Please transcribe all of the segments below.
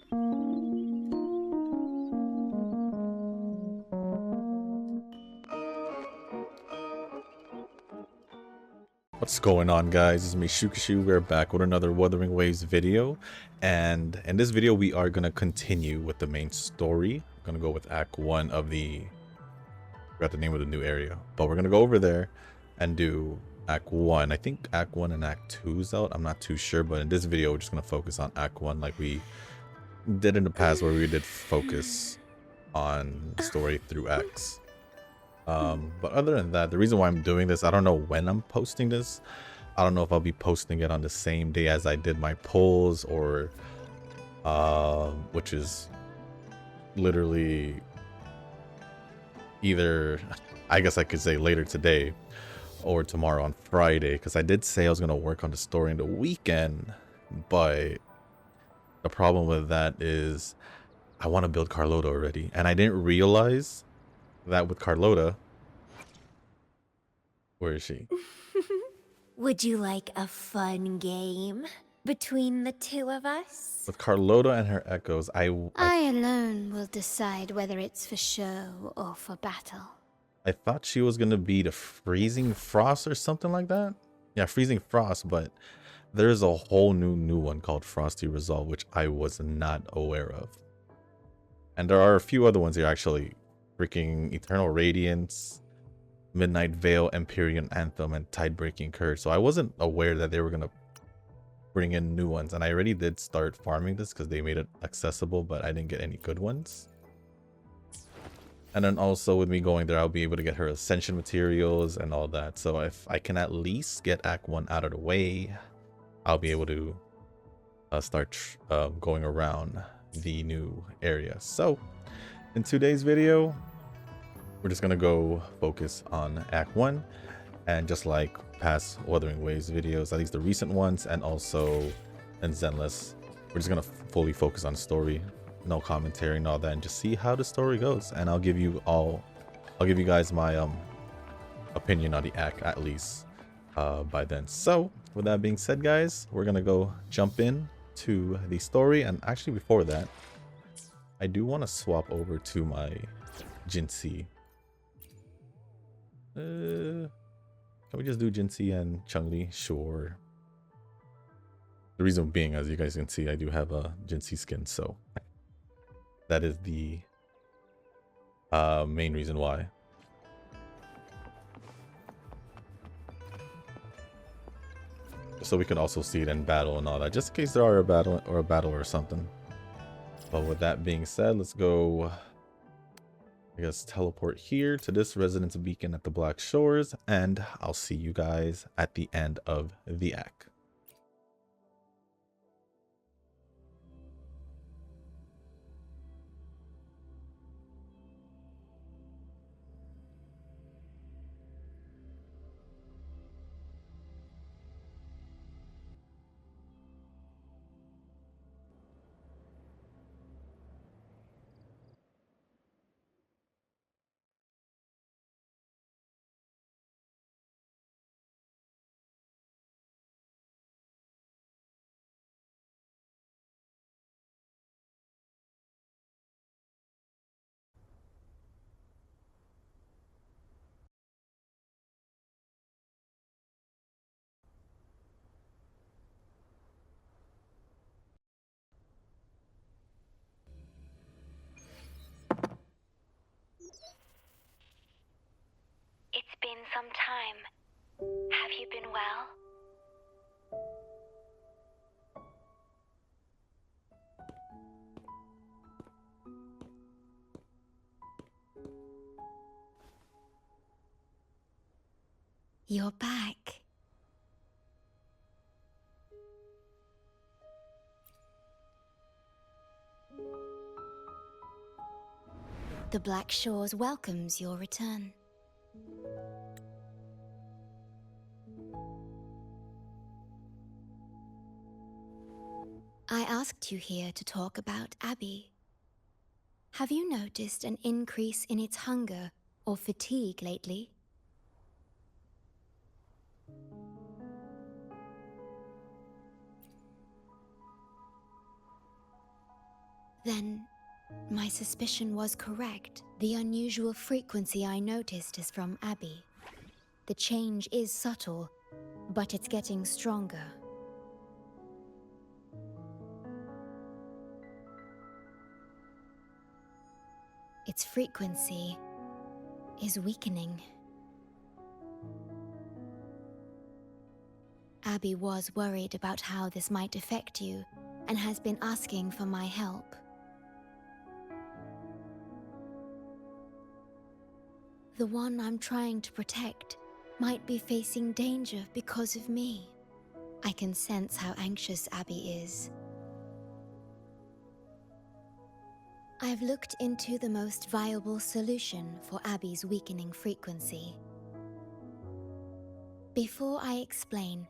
What's going on, guys? It's me, Shukashu. We're back with another Wuthering Waves video, and in this video we are gonna continue with the main story. We're gonna go with Act 1 of the... I forgot the name of the new area, but we're gonna go over there and do Act 1. I think Act 1 and Act 2 is out. I'm not too sure, but in this video we're just gonna focus on Act 1 like we did in the past, where we did focus on the story through acts. But other than that, the reason why I'm doing this, I don't know when I'm posting this. I don't know if I'll be posting it on the same day as I did my polls, or which is literally either, I guess I could say later today or tomorrow on Friday, because I did say I was going to work on the story in the weekend, but the problem with that is I want to build Carlota already, and I didn't realize that with Carlota... Where is she? Would you like a fun game between the two of us? With Carlota and her echoes, I alone will decide whether it's for show or for battle. I thought she was gonna be the freezing frost or something like that. Yeah, freezing frost, but there's a whole new one called Frosty Resolve, which I was not aware of. And there are a few other ones here actually. Freaking Eternal Radiance, Midnight Veil, Empyrean Anthem, and Tide Breaking Curse. So I wasn't aware that they were gonna bring in new ones, and I already did start farming this because they made it accessible, but I didn't get any good ones. And then also with me going there, I'll be able to get her ascension materials and all that. So if I can at least get Act 1 out of the way, I'll be able to start going around the new area. So in today's video, we're just gonna go focus on Act 1, and just like past Wuthering Waves videos, at least the recent ones, and also in Zenless, we're just gonna fully focus on story, no commentary and all that, and just see how the story goes. And I'll give you guys my opinion on the act at least by then. So with that being said, guys, we're gonna go jump in to the story. And actually before that, I do want to swap over to my Jinxie. Can we just do Jinxie and Chun-Li? Sure. The reason being, as you guys can see, I do have a Jinxie skin, so that is the main reason why. So we can also see it in battle and all that, just in case there are a battle or something. But with that being said, let's go, I guess, teleport here to this residence beacon at the Black Shores, and I'll see you guys at the end of the act. It's been some time. Have you been well? You're back. The Black Shores welcomes your return. I asked you here to talk about Abby. Have you noticed an increase in its hunger or fatigue lately? Then, my suspicion was correct. The unusual frequency I noticed is from Abby. The change is subtle, but it's getting stronger. Its frequency is weakening. Abby was worried about how this might affect you and has been asking for my help. The one I'm trying to protect might be facing danger because of me. I can sense how anxious Abby is. I've looked into the most viable solution for Abby's weakening frequency. Before I explain,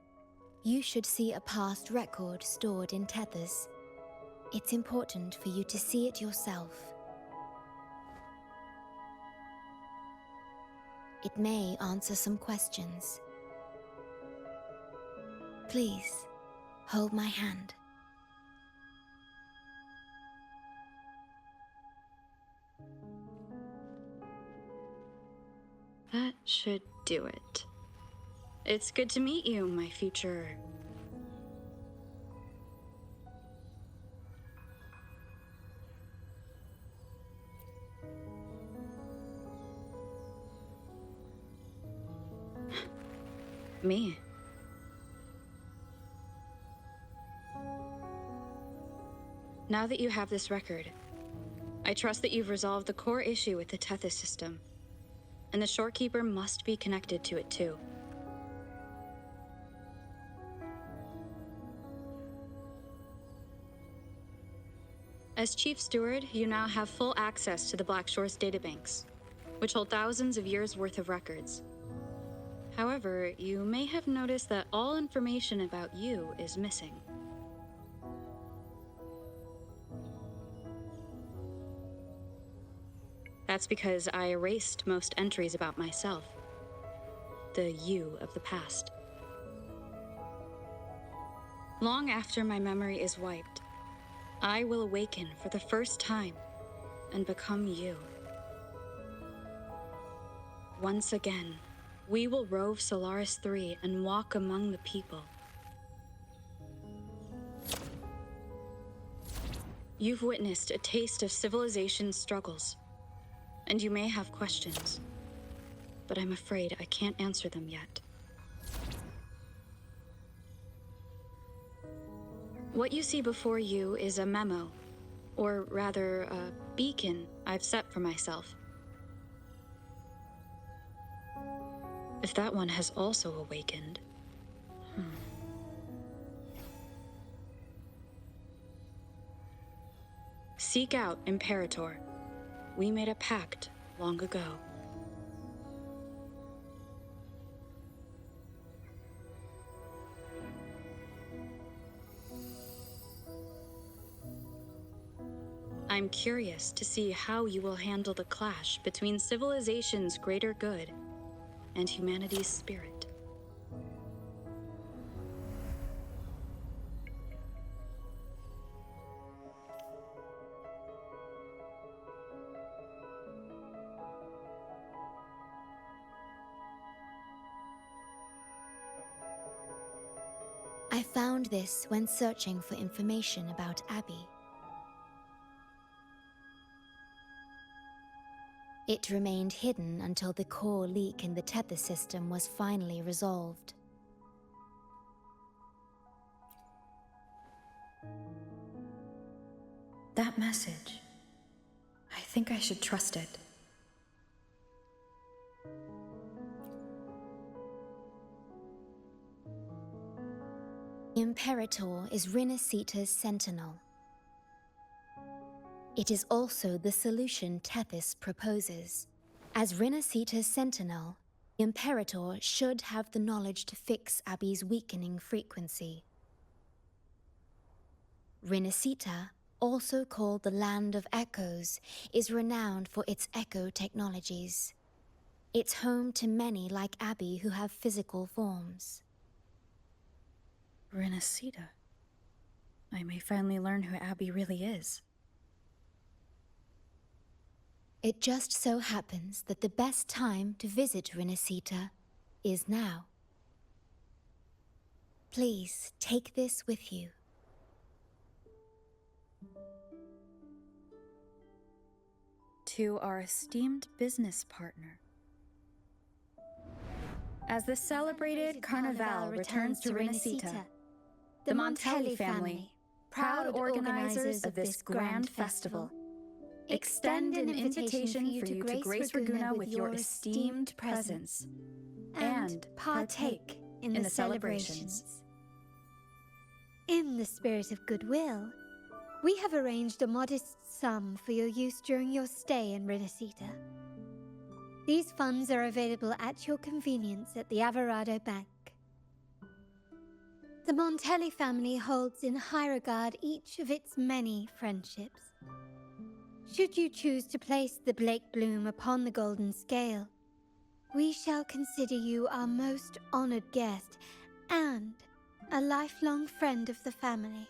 you should see a past record stored in tethers. It's important for you to see it yourself. It may answer some questions. Please, hold my hand. That should do it. It's good to meet you, my future... Me. Now that you have this record, I trust that you've resolved the core issue with the Tethys system, and the Shorekeeper must be connected to it too. As Chief Steward, you now have full access to the Black Shore's databanks, which hold thousands of years' worth of records. However, you may have noticed that all information about you is missing. That's because I erased most entries about myself, the you of the past. Long after my memory is wiped, I will awaken for the first time and become you. Once again, we will rove Solaris 3 and walk among the people. You've witnessed a taste of civilization's struggles, and you may have questions, but I'm afraid I can't answer them yet. What you see before you is a memo, or rather, a beacon I've set for myself. If that one has also awakened... Seek out Imperator. We made a pact long ago. I'm curious to see how you will handle the clash between civilization's greater good and humanity's spirit. I found this when searching for information about Abby. It remained hidden until the core leak in the tether system was finally resolved. That message. I think I should trust it. Imperator is Rinasita's sentinel. It is also the solution Tethys proposes. As Rinasita's sentinel, Imperator should have the knowledge to fix Abby's weakening frequency. Rinasita, also called the Land of Echoes, is renowned for its echo technologies. It's home to many like Abby who have physical forms. Rinasita. I may finally learn who Abby really is. It just so happens that the best time to visit Renacita is now. Please take this with you. To our esteemed business partner. As the celebrated Carnival returns to Renacita, the Montelli family, proud organizers of this grand festival, extend an invitation for you to grace Ragusa with your esteemed presence and partake in the celebrations. In the spirit of goodwill, we have arranged a modest sum for your use during your stay in Renacita. These funds are available at your convenience at the Averado Bank. The Montelli family holds in high regard each of its many friendships. Should you choose to place the Blake Bloom upon the golden scale, we shall consider you our most honored guest and a lifelong friend of the family.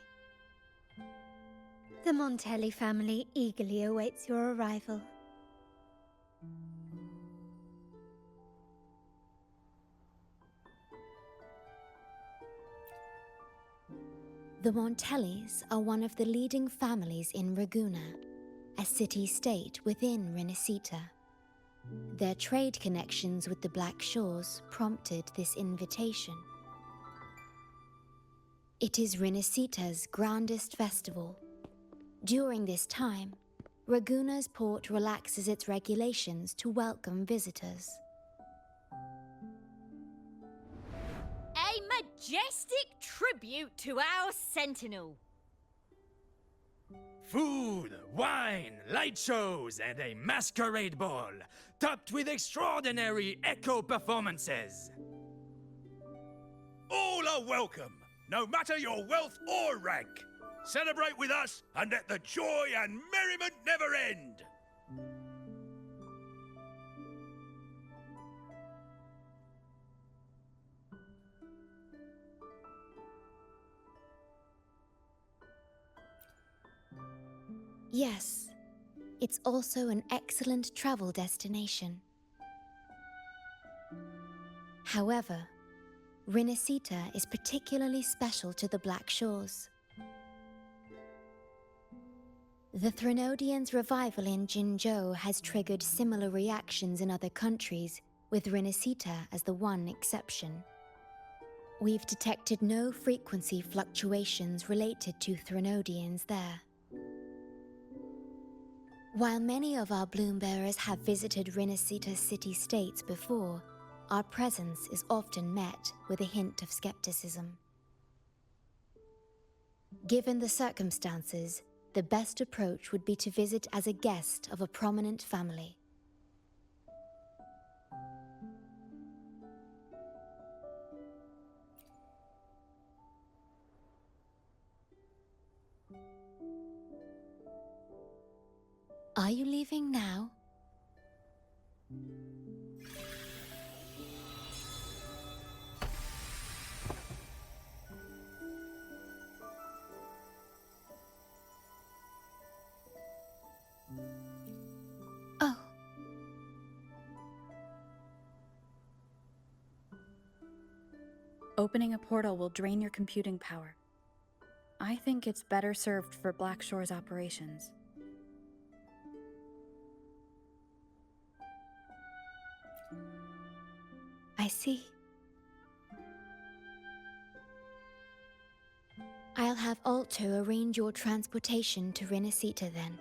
The Montelli family eagerly awaits your arrival. The Montellis are one of the leading families in Ragusa, a city-state within Renacita. Their trade connections with the Black Shores prompted this invitation. It is Renacita's grandest festival. During this time, Ragusa's port relaxes its regulations to welcome visitors. A majestic tribute to our sentinel. Food, wine, light shows, and a masquerade ball, topped with extraordinary echo performances. All are welcome, no matter your wealth or rank. Celebrate with us and let the joy and merriment never end. Yes, it's also an excellent travel destination. However, Renacita is particularly special to the Black Shores. The Threnodians' revival in Jinzhou has triggered similar reactions in other countries, with Renacita as the one exception. We've detected no frequency fluctuations related to Threnodians there. While many of our bloom-bearers have visited Renacita city-states before, our presence is often met with a hint of skepticism. Given the circumstances, the best approach would be to visit as a guest of a prominent family. Are you leaving now? Oh. Opening a portal will drain your computing power. I think it's better served for Black Shore's operations. I see. I'll have Alto arrange your transportation to Renacita then.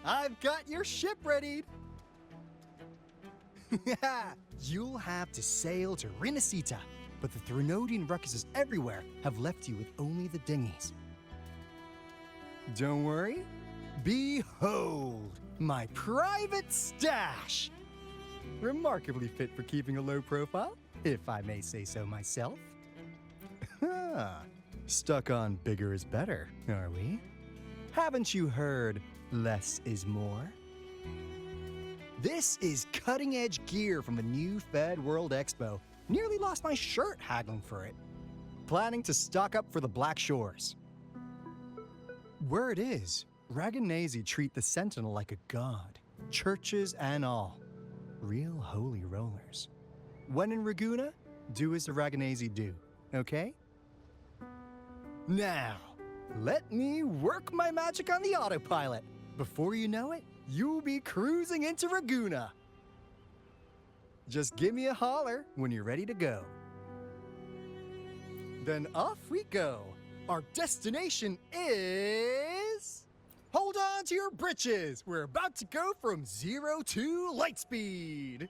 I've got your ship readied. You'll have to sail to Rinasita, but the Threnodian ruckuses everywhere have left you with only the dinghies. Don't worry. Behold, my private stash! Remarkably fit for keeping a low profile, if I may say so myself. Stuck on bigger is better, are we? Haven't you heard less is more? This is cutting-edge gear from the new Fed World Expo. Nearly lost my shirt haggling for it. Planning to stock up for the Black Shores. Word is, Raganazi treat the Sentinel like a god, churches and all. Real holy rollers. When in Raguna, do as the Raganazi do, okay? Now, let me work my magic on the autopilot. Before you know it, you'll be cruising into Raguna. Just give me a holler when you're ready to go. Then off we go. Our destination is... Hold on to your britches. We're about to go from 0 to light speed.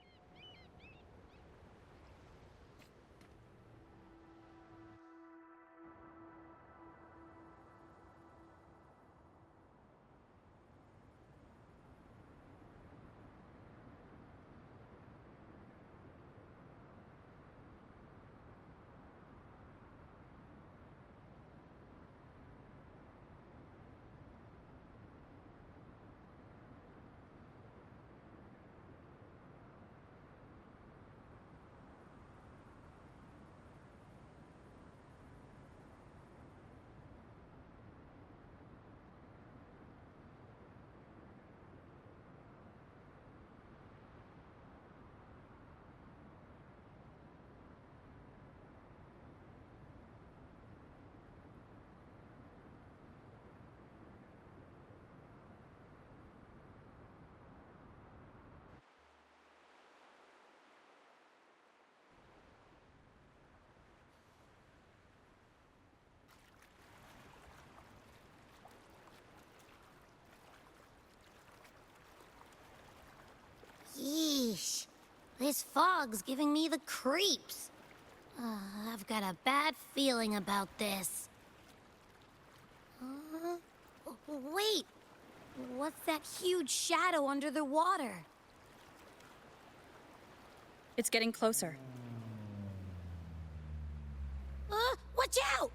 Yeesh. This fog's giving me the creeps. I've got a bad feeling about this. Wait! What's that huge shadow under the water? It's getting closer. Watch out!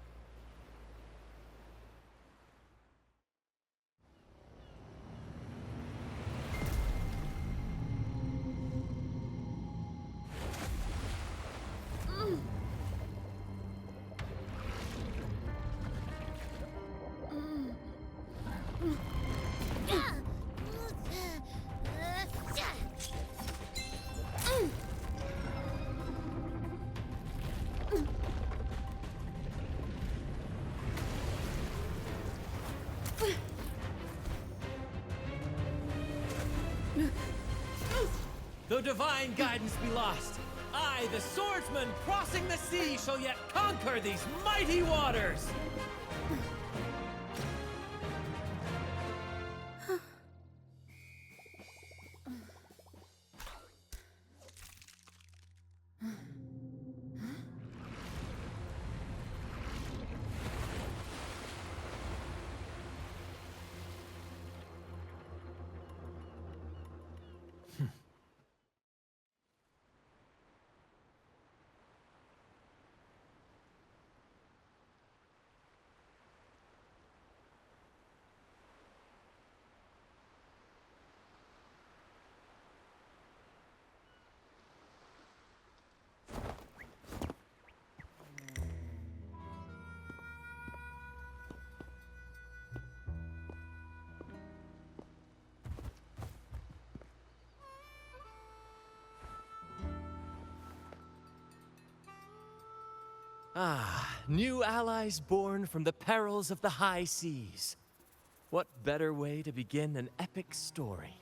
Though divine guidance be lost, I, the swordsman crossing the sea, shall yet conquer these mighty waters! Ah, new allies born from the perils of the high seas. What better way to begin an epic story?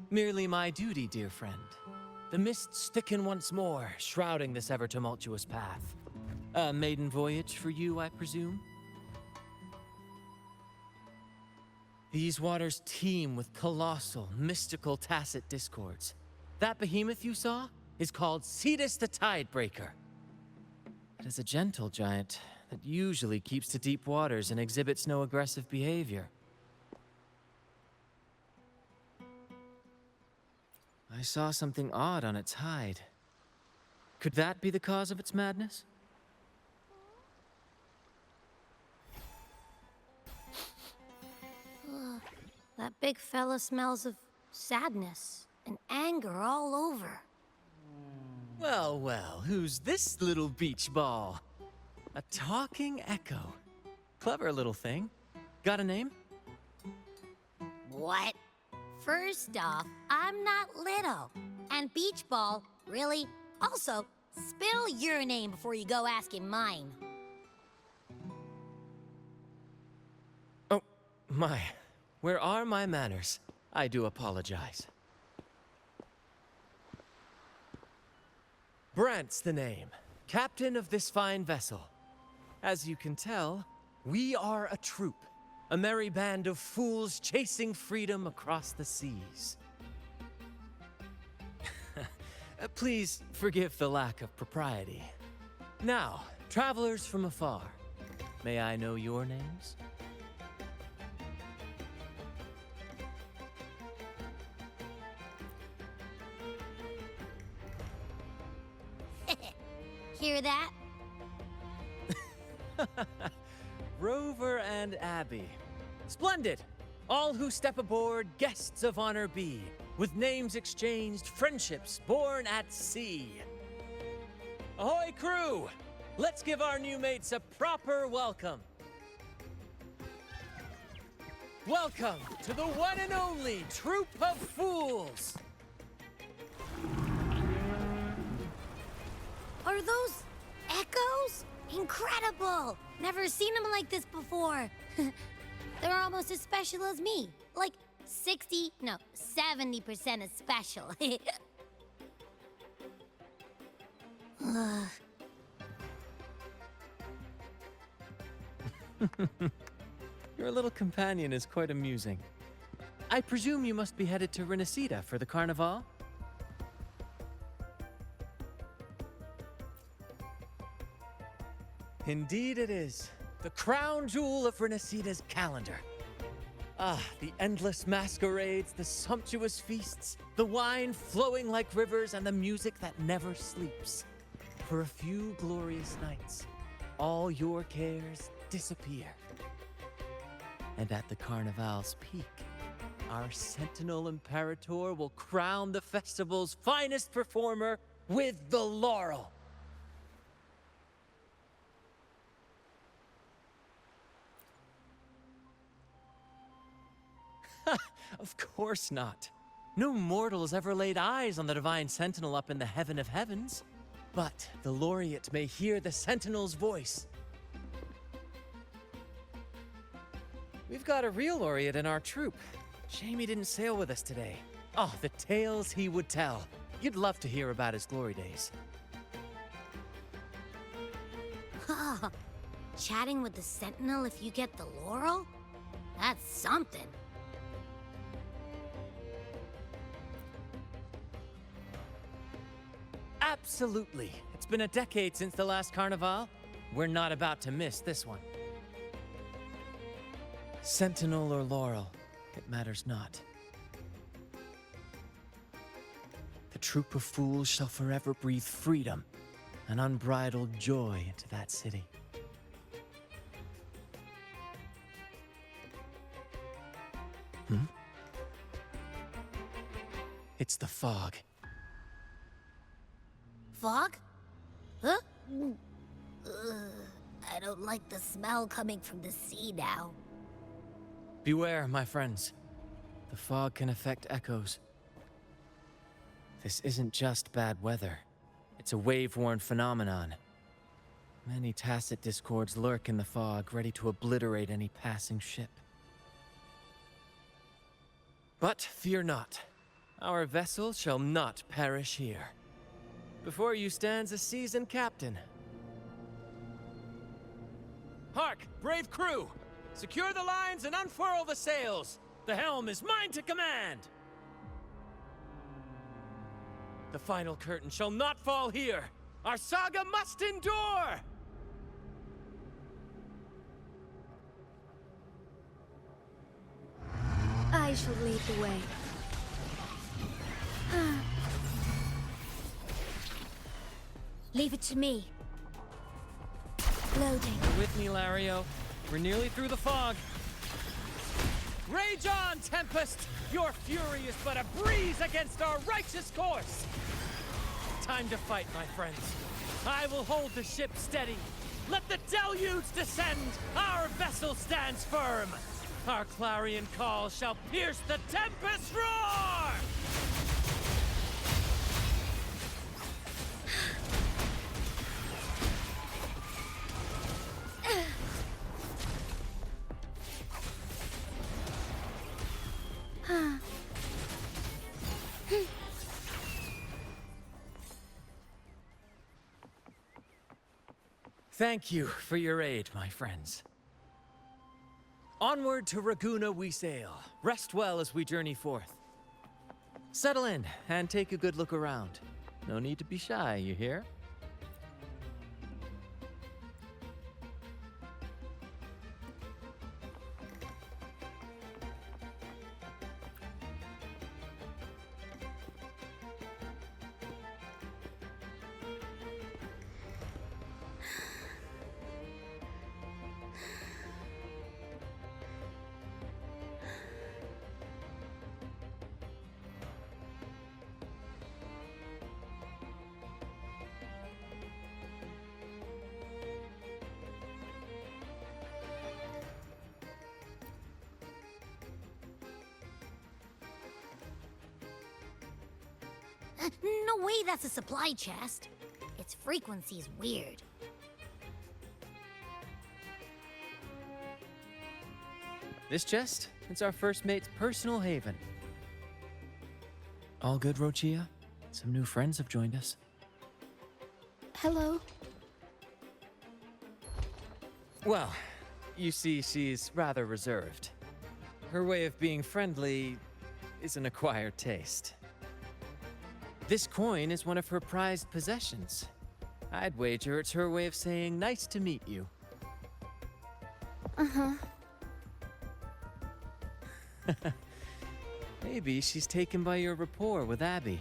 Merely my duty, dear friend. The mists thicken once more, shrouding this ever-tumultuous path. A maiden voyage for you, I presume? These waters teem with colossal, mystical tacit discords. That behemoth you saw is called Cetus the Tidebreaker. It is a gentle giant that usually keeps to deep waters and exhibits no aggressive behavior. I saw something odd on its hide. Could that be the cause of its madness? That big fella smells of sadness and anger all over. Well, well, who's this little beach ball? A talking echo. Clever little thing. Got a name? What? First off, I'm not little. And Beach Ball, really? Also, spill your name before you go asking mine. Oh, my. Where are my manners? I do apologize. Brant's the name. Captain of this fine vessel. As you can tell, we are a troop. A merry band of fools chasing freedom across the seas. Please forgive the lack of propriety. Now, travelers from afar, may I know your names? Hear that? Rover and Abby. Splendid! All who step aboard, guests of honor be. With names exchanged, friendships born at sea. Ahoy, crew! Let's give our new mates a proper welcome. Welcome to the one and only Troop of Fools! Are those echoes? Incredible! Never seen them like this before. They're almost as special as me. Like 70% as special. Your little companion is quite amusing. I presume you must be headed to Renacida for the Carnival? Indeed it is. The crown jewel of Renacida's calendar. Ah, the endless masquerades, the sumptuous feasts, the wine flowing like rivers, and the music that never sleeps. For a few glorious nights, all your cares disappear. And at the Carnival's peak, our Sentinel Imperator will crown the festival's finest performer with the laurel. Of course not. No mortals ever laid eyes on the Divine Sentinel up in the heaven of heavens. But the laureate may hear the Sentinel's voice. We've got a real laureate in our troop. Shame he didn't sail with us today. Oh, the tales he would tell. You'd love to hear about his glory days. Chatting with the Sentinel if you get the laurel? That's something. Absolutely. It's been a decade since the last Carnival. We're not about to miss this one. Sentinel or laurel, it matters not. The troop of fools shall forever breathe freedom and unbridled joy into that city. It's the fog. Fog? Huh? I don't like the smell coming from the sea now. Beware, my friends. The fog can affect echoes. This isn't just bad weather. It's a wave-worn phenomenon. Many tacit discords lurk in the fog, ready to obliterate any passing ship. But fear not. Our vessel shall not perish here. Before you stands a seasoned captain. Hark, brave crew! Secure the lines and unfurl the sails! The helm is mine to command! The final curtain shall not fall here! Our saga must endure! I shall lead the way. Leave it to me. Loading. You're with me, Lario. We're nearly through the fog. Rage on, Tempest! Your fury is but a breeze against our righteous course! Time to fight, my friends. I will hold the ship steady. Let the deluge descend! Our vessel stands firm! Our clarion call shall pierce the tempest roar! Thank you for your aid, my friends. Onward to Raguna we sail. Rest well as we journey forth. Settle in and take a good look around. No need to be shy, you hear? No way that's a supply chest. Its frequency is weird. This chest, it's our first mate's personal haven. All good, Rochia? Some new friends have joined us. Hello. Well, you see, she's rather reserved. Her way of being friendly is an acquired taste. This coin is one of her prized possessions. I'd wager it's her way of saying nice to meet you. Uh-huh. Maybe she's taken by your rapport with Abby.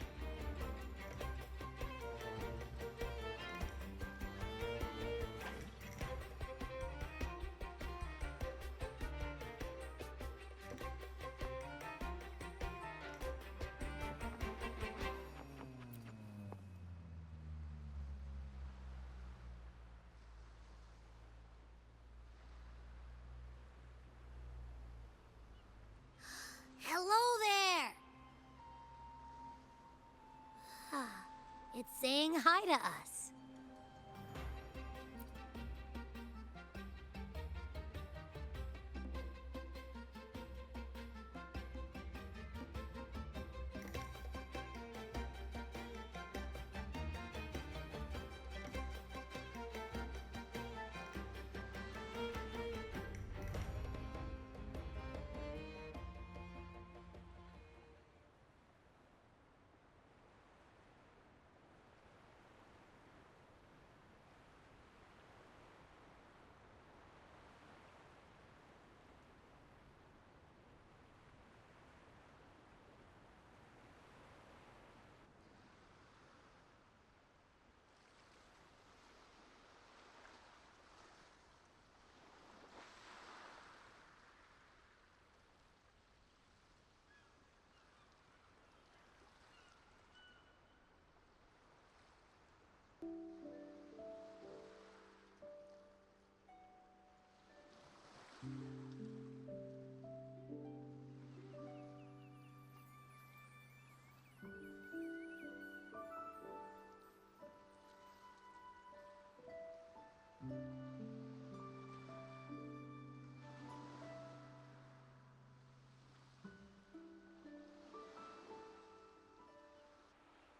Hello there! It's saying hi to us.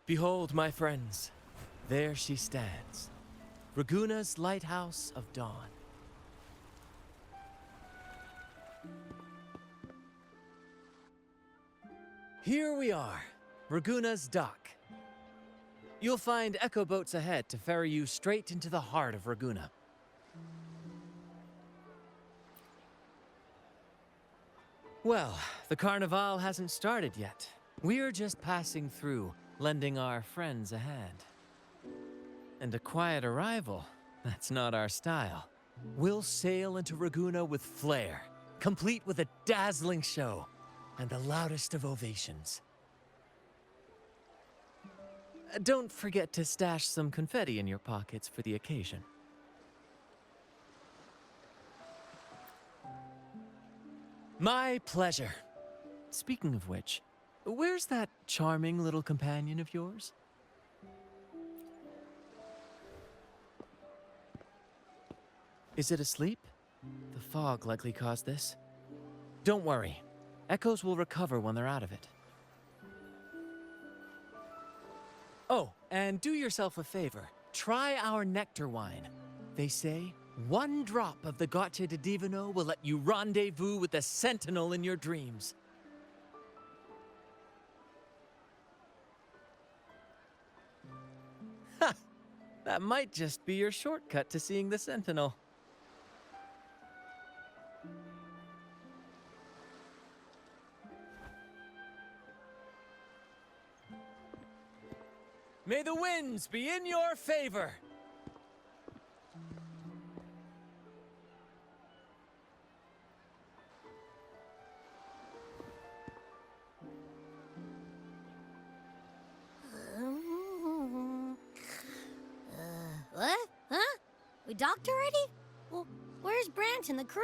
Behold, my friends, there she stands, Raguna's Lighthouse of Dawn. Here we are, Raguna's dock. You'll find echo boats ahead to ferry you straight into the heart of Raguna. Well, the carnival hasn't started yet. We're just passing through, lending our friends a hand. And a quiet arrival, that's not our style. We'll sail into Raguna with flair, complete with a dazzling show and the loudest of ovations. Don't forget to stash some confetti in your pockets for the occasion. My pleasure. Speaking of which, where's that charming little companion of yours? Is it asleep? The fog likely caused this. Don't worry. Echoes will recover when they're out of it. Oh, and do yourself a favor. Try our nectar wine. They say one drop of the Gocce di Divino will let you rendezvous with the Sentinel in your dreams. Ha! That might just be your shortcut to seeing the Sentinel. May the winds be in your favor! What? Huh? We docked already? Well, where's Brant and the crew?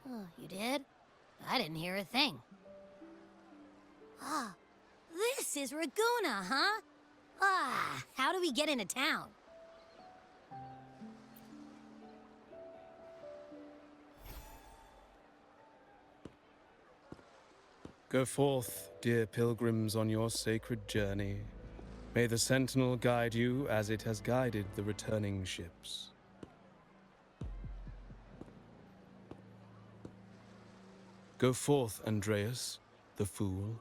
Oh, you did? I didn't hear a thing. Ah, this is Raguna, huh? Ah, how do we get into town? Go forth, dear pilgrims, on your sacred journey. May the Sentinel guide you as it has guided the returning ships. Go forth, Andreas, the fool.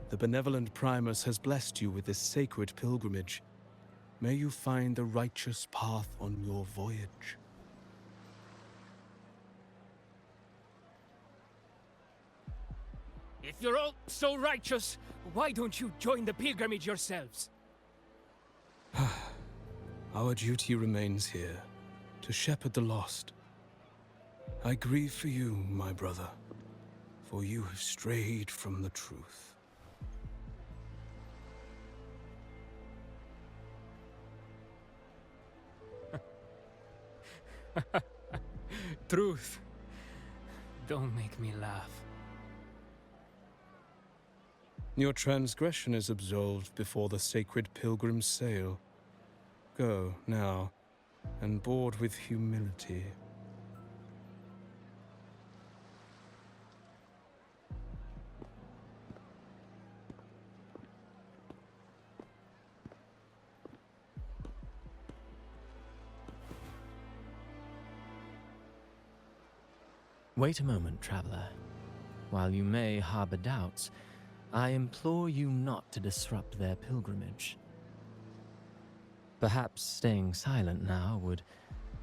The benevolent Primus has blessed you with this sacred pilgrimage. May you find the righteous path on your voyage. If you're all so righteous, why don't you join the pilgrimage yourselves? Our duty remains here, to shepherd the lost. I grieve for you, my brother, for you have strayed from the truth. Truth. Don't make me laugh. Your transgression is absolved before the sacred pilgrims sail. Go, now, and board with humility. Wait a moment, traveler. While you may harbor doubts, I implore you not to disrupt their pilgrimage. Perhaps staying silent now would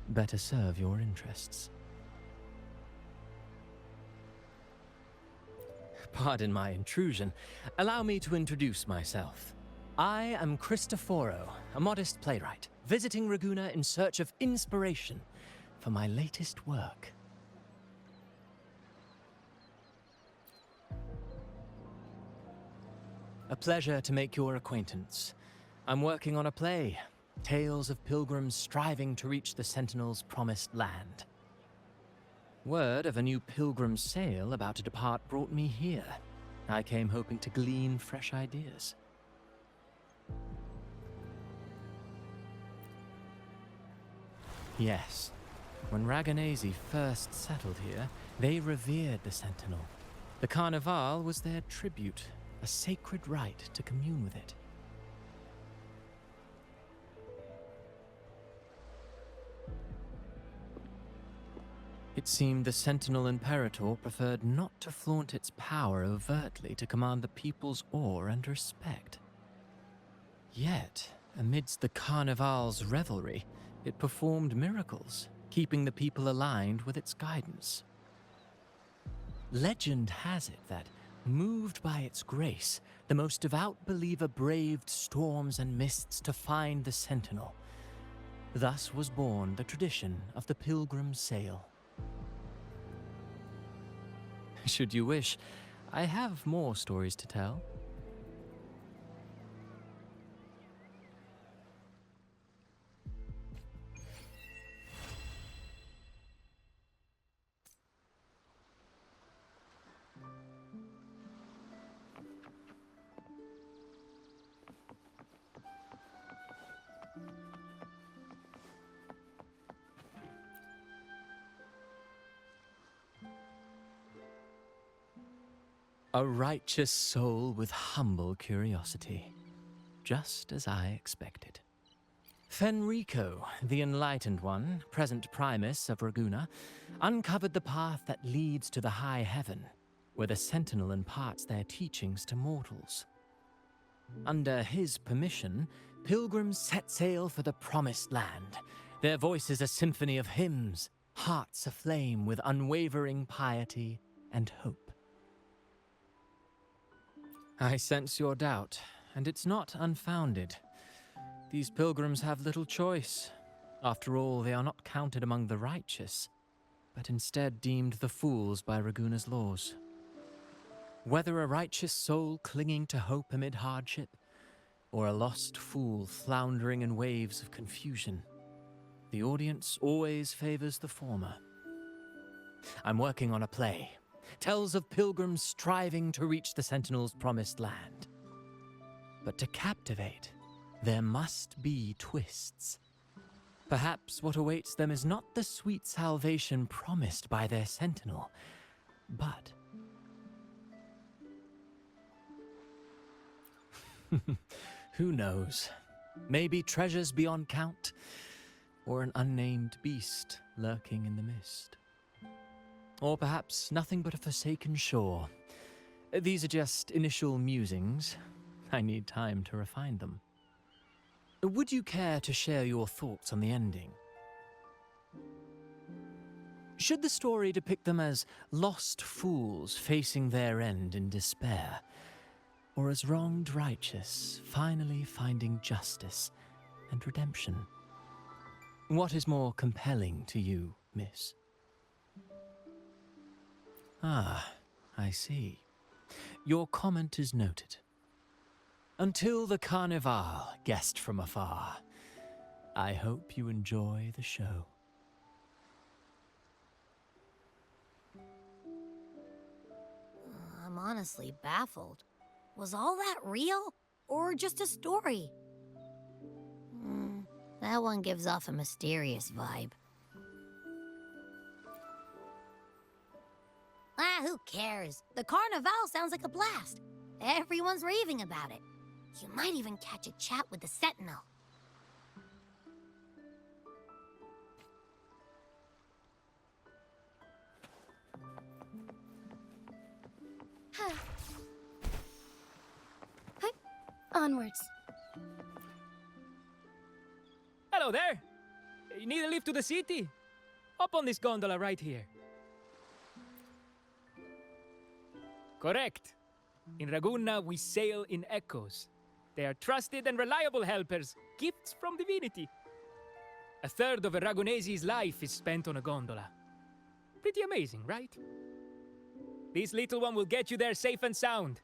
better serve your interests. Pardon my intrusion. Allow me to introduce myself. I am Cristoforo, a modest playwright, visiting Raguna in search of inspiration for my latest work. A pleasure to make your acquaintance. I'm working on a play, tales of pilgrims striving to reach the Sentinel's promised land. Word of a new pilgrim sail about to depart brought me here. I came hoping to glean fresh ideas. Yes, when Raganesi first settled here, they revered the Sentinel. The Carnival was their tribute, a sacred right to commune with it. It It seemed the Sentinel Imperator preferred not to flaunt its power overtly to command the people's awe and respect. Yet, amidst the Carnival's revelry, it performed miracles, keeping the people aligned with its guidance. Legend has it that, moved by its grace, the most devout believer braved storms and mists to find the Sentinel. Thus was born the tradition of the Pilgrim's Sail. Should you wish, I have more stories to tell. A righteous soul with humble curiosity, just as I expected. Fenrico, the Enlightened One, present Primus of Raguna, uncovered the path that leads to the high heaven, where the Sentinel imparts their teachings to mortals. Under his permission, pilgrims set sail for the Promised Land, their voices a symphony of hymns, hearts aflame with unwavering piety and hope. I sense your doubt, and it's not unfounded. These pilgrims have little choice. After all, they are not counted among the righteous, but instead deemed the fools by Raguna's laws. Whether a righteous soul clinging to hope amid hardship, or a lost fool floundering in waves of confusion, the audience always favors the former. I'm working on a play. Tells of pilgrims striving to reach the Sentinel's promised land. But to captivate, there must be twists. Perhaps what awaits them is not the sweet salvation promised by their Sentinel, but... who knows? Maybe treasures beyond count, or an unnamed beast lurking in the mist. Or perhaps nothing but a forsaken shore. These are just initial musings. I need time to refine them. Would you care to share your thoughts on the ending? Should the story depict them as lost fools facing their end in despair, or as wronged righteous finally finding justice and redemption? What is more compelling to you, miss? Ah, I see. Your comment is noted. Until the Carnival, guest from afar, I hope you enjoy the show. I'm honestly baffled. Was all that real, or just a story? That one gives off a mysterious vibe. Who cares? The Carnival sounds like a blast. Everyone's raving about it. You might even catch a chat with the Sentinel. Onwards. Hello there! You need a lift to the city? Hop on this gondola right here. Correct. In Raguna, we sail in echoes. They are trusted and reliable helpers, gifts from divinity. A third of a Ragunese's life is spent on a gondola. Pretty amazing, right? This little one will get you there safe and sound.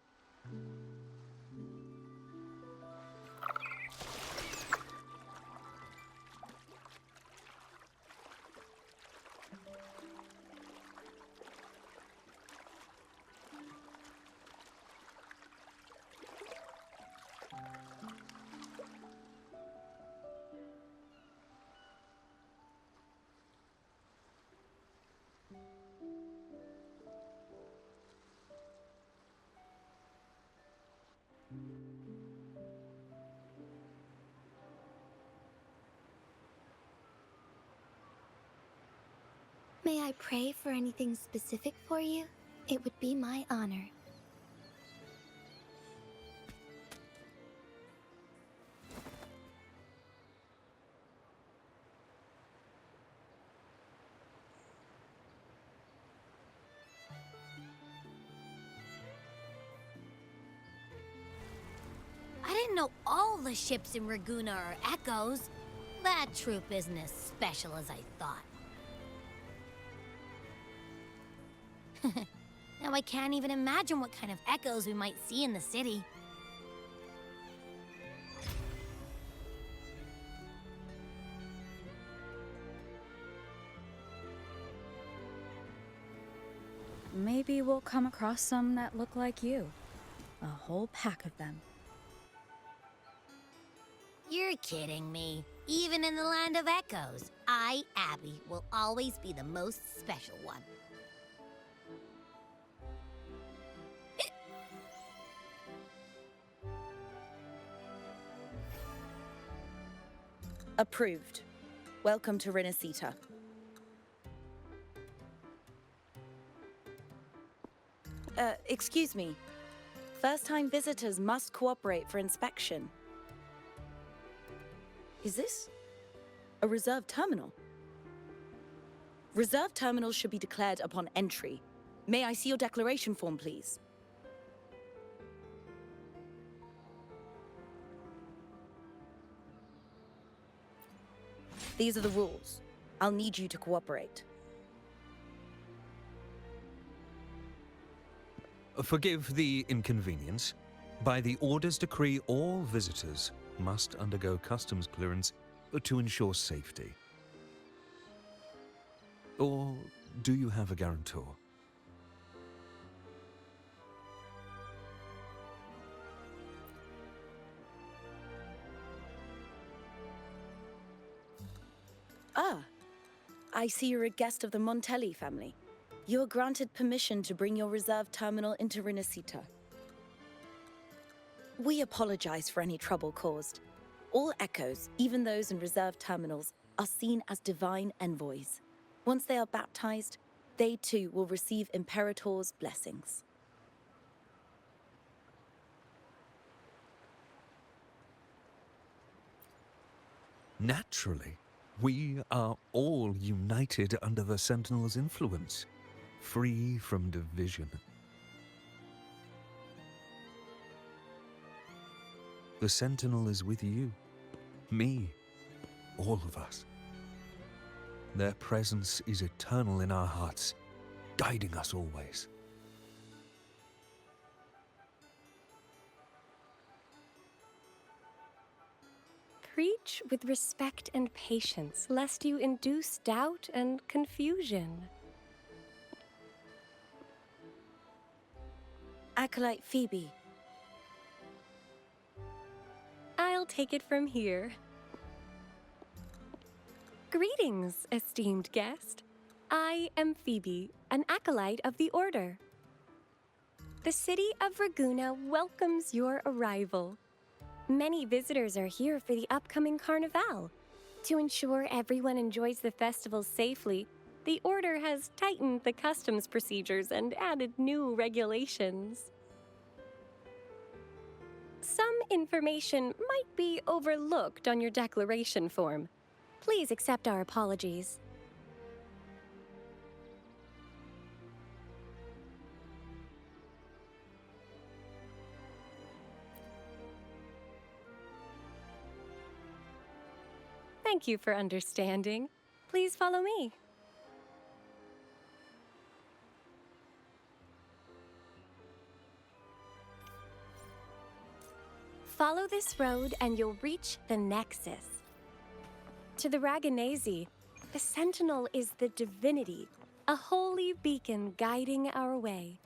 May I pray for anything specific for you? It would be my honor. I didn't know all the ships in Raguna are echoes. That troop isn't as special as I thought. Now I can't even imagine what kind of echoes we might see in the city. Maybe we'll come across some that look like you. A whole pack of them. You're kidding me. Even in the land of echoes, I, Abby, will always be the most special one. Approved. Welcome to Renacita. Excuse me. First-time visitors must cooperate for inspection. Is this a reserve terminal? Reserve terminals should be declared upon entry. May I see your declaration form, please? These are the rules. I'll need you to cooperate. Forgive the inconvenience. By the Order's decree, all visitors must undergo customs clearance to ensure safety. Or do you have a guarantor? Ah, I see you're a guest of the Montelli family. You are granted permission to bring your reserve terminal into Renacita. We apologize for any trouble caused. All echoes, even those in reserve terminals, are seen as divine envoys. Once they are baptized, they too will receive Imperator's blessings. Naturally, we are all united under the Sentinel's influence, free from division. The Sentinel is with you, me, all of us. Their presence is eternal in our hearts, guiding us always. Preach with respect and patience, lest you induce doubt and confusion. Acolyte Phoebe. I'll take it from here. Greetings, esteemed guest. I am Phoebe, an acolyte of the Order. The city of Raguna welcomes your arrival. Many visitors are here for the upcoming Carnival. To ensure everyone enjoys the festival safely, the Order has tightened the customs procedures and added new regulations. Some information might be overlooked on your declaration form. Please accept our apologies. Thank you for understanding. Please follow me. Follow this road and you'll reach the Nexus. To the Raganese, the Sentinel is the divinity, a holy beacon guiding our way.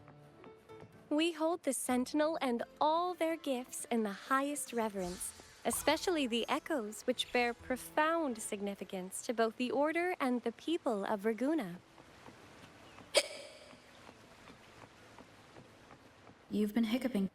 We hold the Sentinel and all their gifts in the highest reverence, especially the echoes, which bear profound significance to both the Order and the people of Raguna. You've been hiccuping.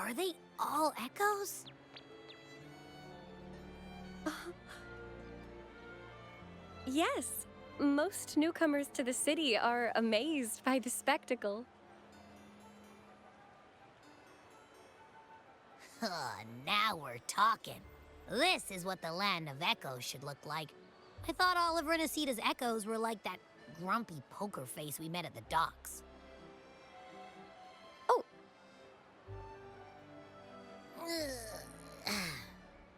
Are they all echoes? Yes, most newcomers to the city are amazed by the spectacle. Now we're talking. This is what the land of echoes should look like. I thought all of Renaceda's echoes were like that grumpy poker face we met at the docks. Oh.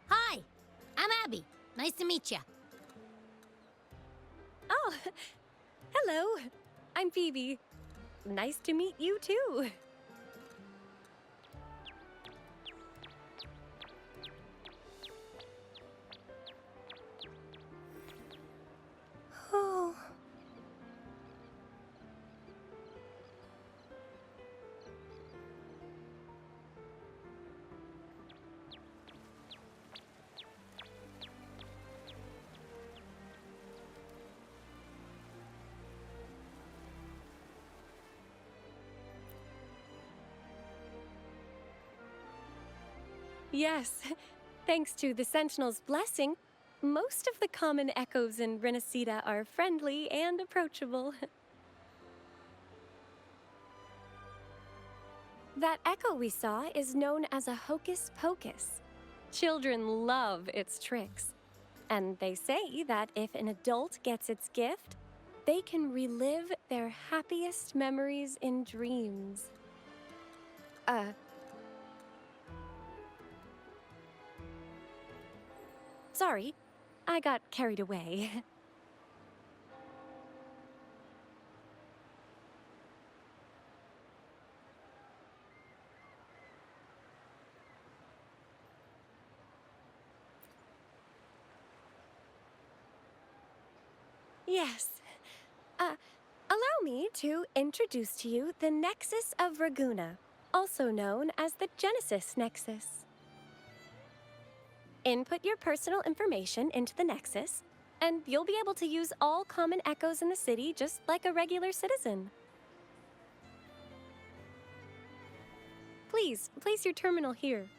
Hi, I'm Abby. Nice to meet you. Oh, hello. I'm Phoebe. Nice to meet you too. Oh. Yes, thanks to the Sentinel's blessing, most of the common echoes in Renacida are friendly and approachable. That echo we saw is known as a hocus pocus. Children love its tricks. And they say that if an adult gets its gift, they can relive their happiest memories in dreams. Sorry, I got carried away. Yes. Allow me to introduce to you the Nexus of Raguna, also known as the Genesis Nexus. Input your personal information into the Nexus, and you'll be able to use all common echoes in the city just like a regular citizen. Please, place your terminal here.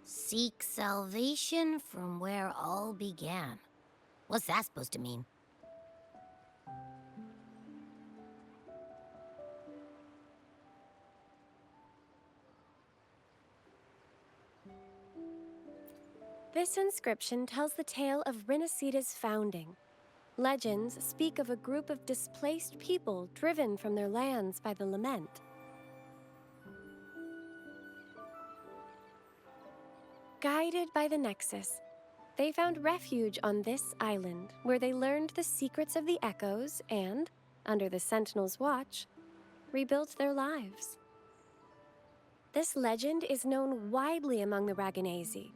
Seek salvation from where all began. What's that supposed to mean? This inscription tells the tale of Renaceda's founding. Legends speak of a group of displaced people driven from their lands by the Lament. Guided by the Nexus, they found refuge on this island, where they learned the secrets of the echoes and, under the Sentinel's watch, rebuilt their lives. This legend is known widely among the Raganesi.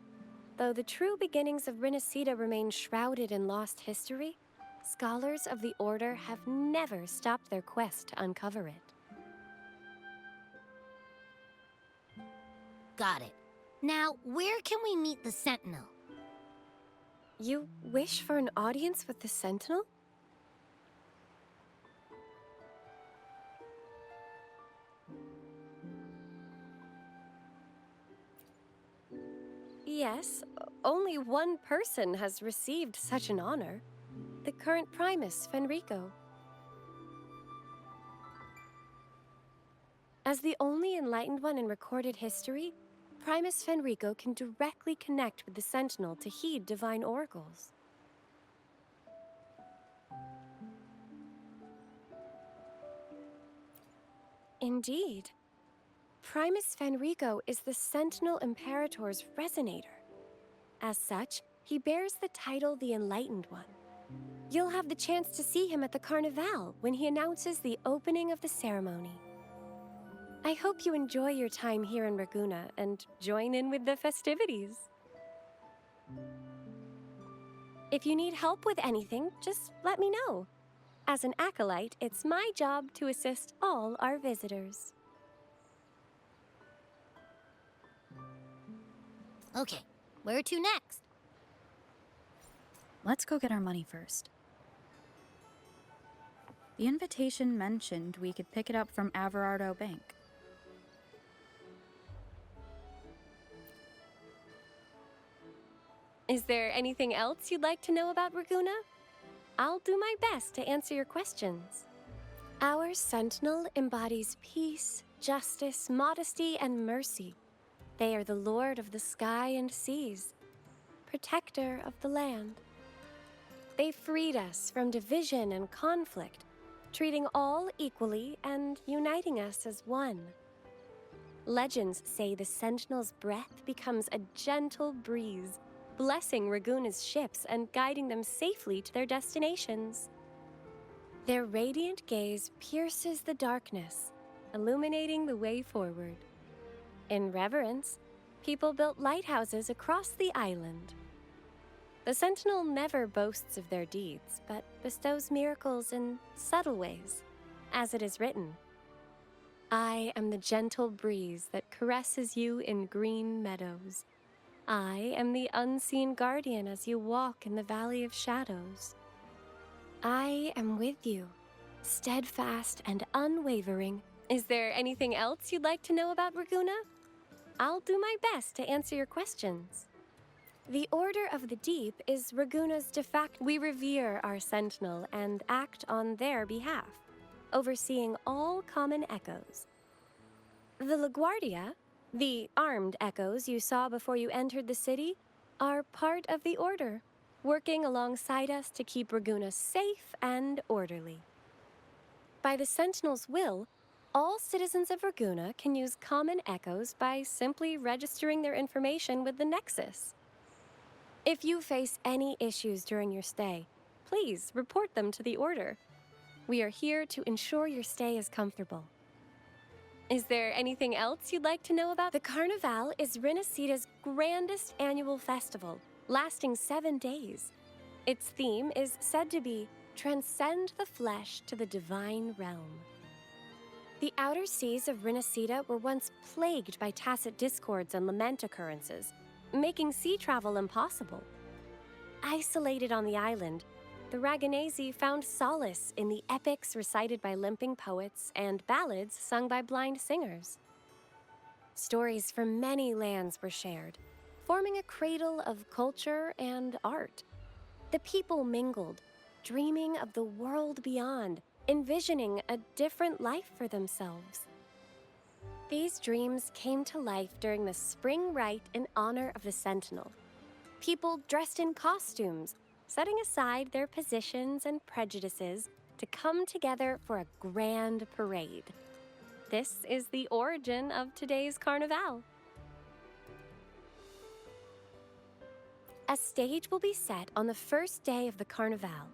Though the true beginnings of Renacida remain shrouded in lost history, scholars of the Order have never stopped their quest to uncover it. Got it. Now, where can we meet the Sentinel? You wish for an audience with the Sentinel? Yes, only one person has received such an honor. The current Primus, Fenrico. As the only enlightened one in recorded history, Primus Fenrico can directly connect with the Sentinel to heed divine oracles. Indeed. Primus Fenrico is the Sentinel Imperator's resonator. As such, he bears the title the Enlightened One. You'll have the chance to see him at the Carnival when he announces the opening of the ceremony. I hope you enjoy your time here in Raguna and join in with the festivities. If you need help with anything, just let me know. As an acolyte, it's my job to assist all our visitors. Okay, where to next? Let's go get our money first. The invitation mentioned we could pick it up from Averardo Bank. Is there anything else you'd like to know about Raguna? I'll do my best to answer your questions. Our Sentinel embodies peace, justice, modesty, and mercy. They are the Lord of the sky and seas, protector of the land. They freed us from division and conflict, treating all equally and uniting us as one. Legends say the Sentinel's breath becomes a gentle breeze, blessing Raguna's ships and guiding them safely to their destinations. Their radiant gaze pierces the darkness, illuminating the way forward. In reverence, people built lighthouses across the island. The Sentinel never boasts of their deeds, but bestows miracles in subtle ways, as it is written. I am the gentle breeze that caresses you in green meadows. I am the unseen guardian as you walk in the valley of shadows. I am with you, steadfast and unwavering. Is there anything else you'd like to know about Raguna? I'll do my best to answer your questions. The Order of the Deep is Raguna's de facto. We revere our Sentinel and act on their behalf, overseeing all common echoes. The LaGuardia, the armed echoes you saw before you entered the city, are part of the Order, working alongside us to keep Raguna safe and orderly. By the Sentinel's will, all citizens of Raguna can use common echoes by simply registering their information with the Nexus. If you face any issues during your stay, please report them to the Order. We are here to ensure your stay is comfortable. Is there anything else you'd like to know about? The Carnival is Renicida's grandest annual festival, lasting 7 days. Its theme is said to be Transcend the Flesh to the Divine Realm. The outer seas of Renicida were once plagued by tacit discords and lament occurrences, making sea travel impossible. Isolated on the island, the Raganesi found solace in the epics recited by limping poets and ballads sung by blind singers. Stories from many lands were shared, forming a cradle of culture and art. The people mingled, dreaming of the world beyond, envisioning a different life for themselves. These dreams came to life during the spring rite in honor of the Sentinel. People dressed in costumes, setting aside their positions and prejudices to come together for a grand parade. This is the origin of today's Carnival. A stage will be set on the first day of the Carnival.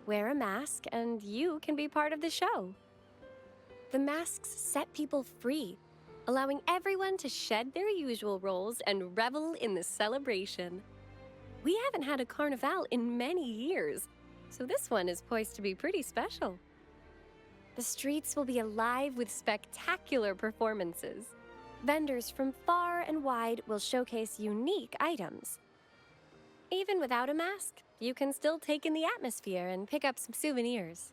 Wear a mask and you can be part of the show. The masks set people free, allowing everyone to shed their usual roles and revel in the celebration. We haven't had a Carnival in many years, so this one is poised to be pretty special. The streets will be alive with spectacular performances. Vendors from far and wide will showcase unique items. Even without a mask, you can still take in the atmosphere and pick up some souvenirs.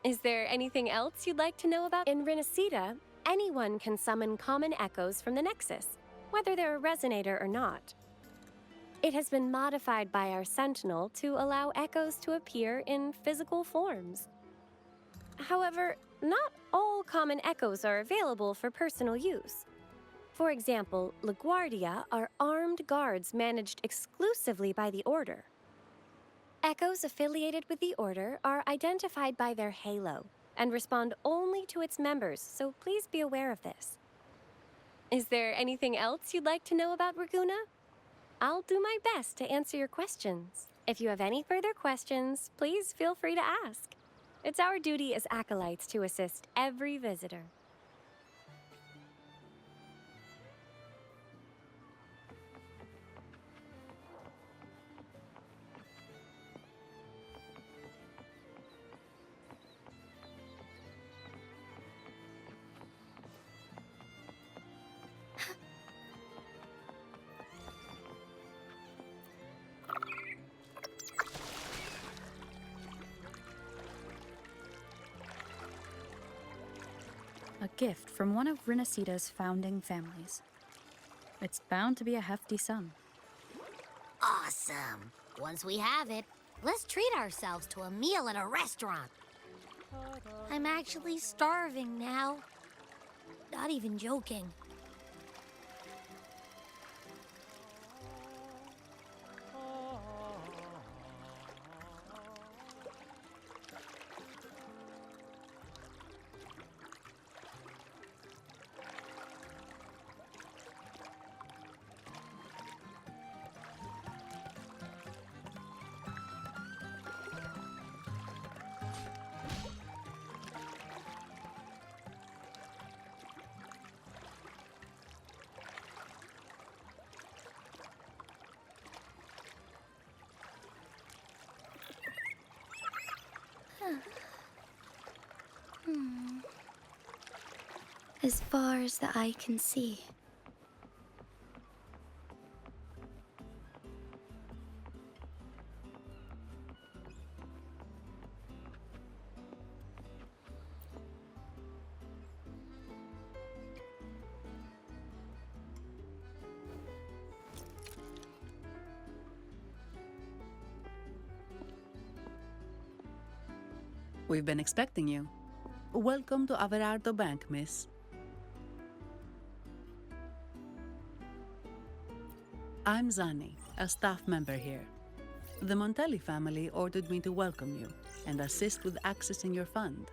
Is there anything else you'd like to know about? In Renicida, anyone can summon common echoes from the Nexus, whether they're a resonator or not. It has been modified by our Sentinel to allow echoes to appear in physical forms. However, not all common echoes are available for personal use. For example, LaGuardia are armed guards managed exclusively by the Order. Echoes affiliated with the Order are identified by their halo and respond only to its members, so please be aware of this. Is there anything else you'd like to know about Raguna? I'll do my best to answer your questions. If you have any further questions, please feel free to ask. It's our duty as acolytes to assist every visitor. A gift from one of Renesida's founding families. It's bound to be a hefty sum. Awesome. Once we have it, let's treat ourselves to a meal at a restaurant. I'm actually starving now. Not even joking. As far as the eye can see. We've been expecting you. Welcome to Averardo Bank, miss. I'm Zani, a staff member here. The Montelli family ordered me to welcome you and assist with accessing your fund.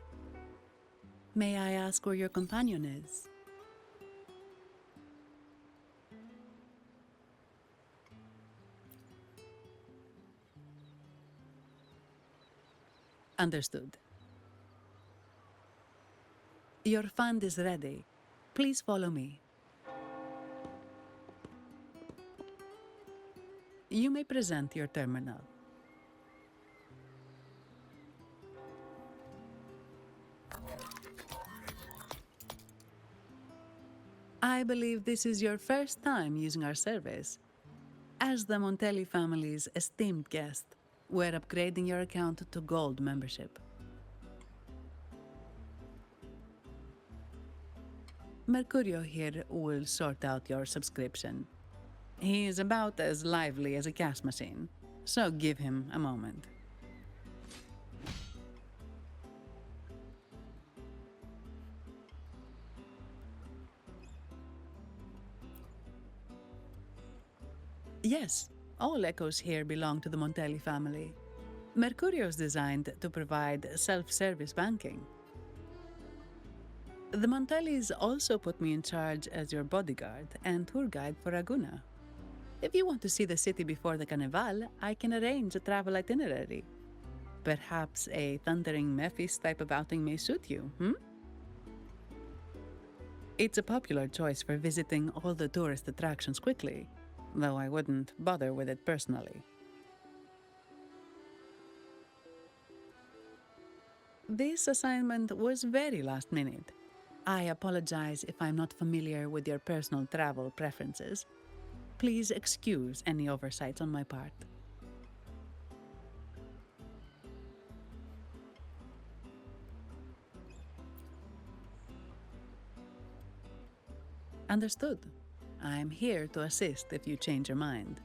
May I ask where your companion is? Understood. Your fund is ready. Please follow me. You may present your terminal. I believe this is your first time using our service. As the Montelli family's esteemed guest, we're upgrading your account to Gold membership. Mercurio here will sort out your subscription. He is about as lively as a cash machine, so give him a moment. Yes, all echoes here belong to the Montelli family. Mercurio is designed to provide self-service banking. The Montellis also put me in charge as your bodyguard and tour guide for Raguna. If you want to see the city before the Carnival, I can arrange a travel itinerary. Perhaps a thundering Memphis type of outing may suit you, It's a popular choice for visiting all the tourist attractions quickly, though I wouldn't bother with it personally. This assignment was very last minute. I apologize if I'm not familiar with your personal travel preferences. Please excuse any oversights on my part. Understood. I'm here to assist if you change your mind.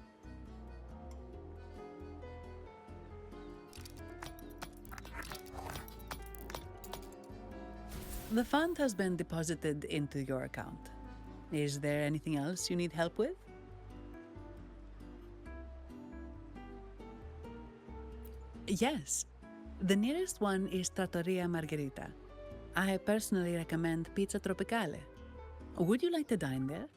The fund has been deposited into your account. Is there anything else you need help with? Yes. The nearest one is Trattoria Margherita. I personally recommend Pizza Tropicale. Would you like to dine there?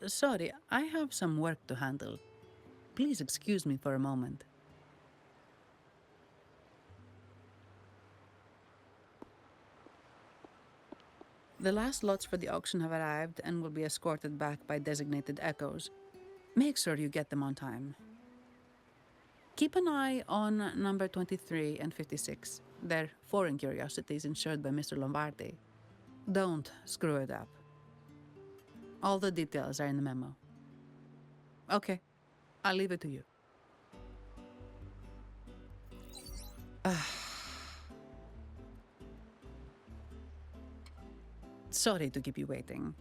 Sorry, I have some work to handle. Please excuse me for a moment. The last lots for the auction have arrived and will be escorted back by designated echoes. Make sure you get them on time. Keep an eye on number 23 and 56. They're foreign curiosities insured by Mr. Lombardi. Don't screw it up. All the details are in the memo. Okay, I'll leave it to you. Sorry to keep you waiting.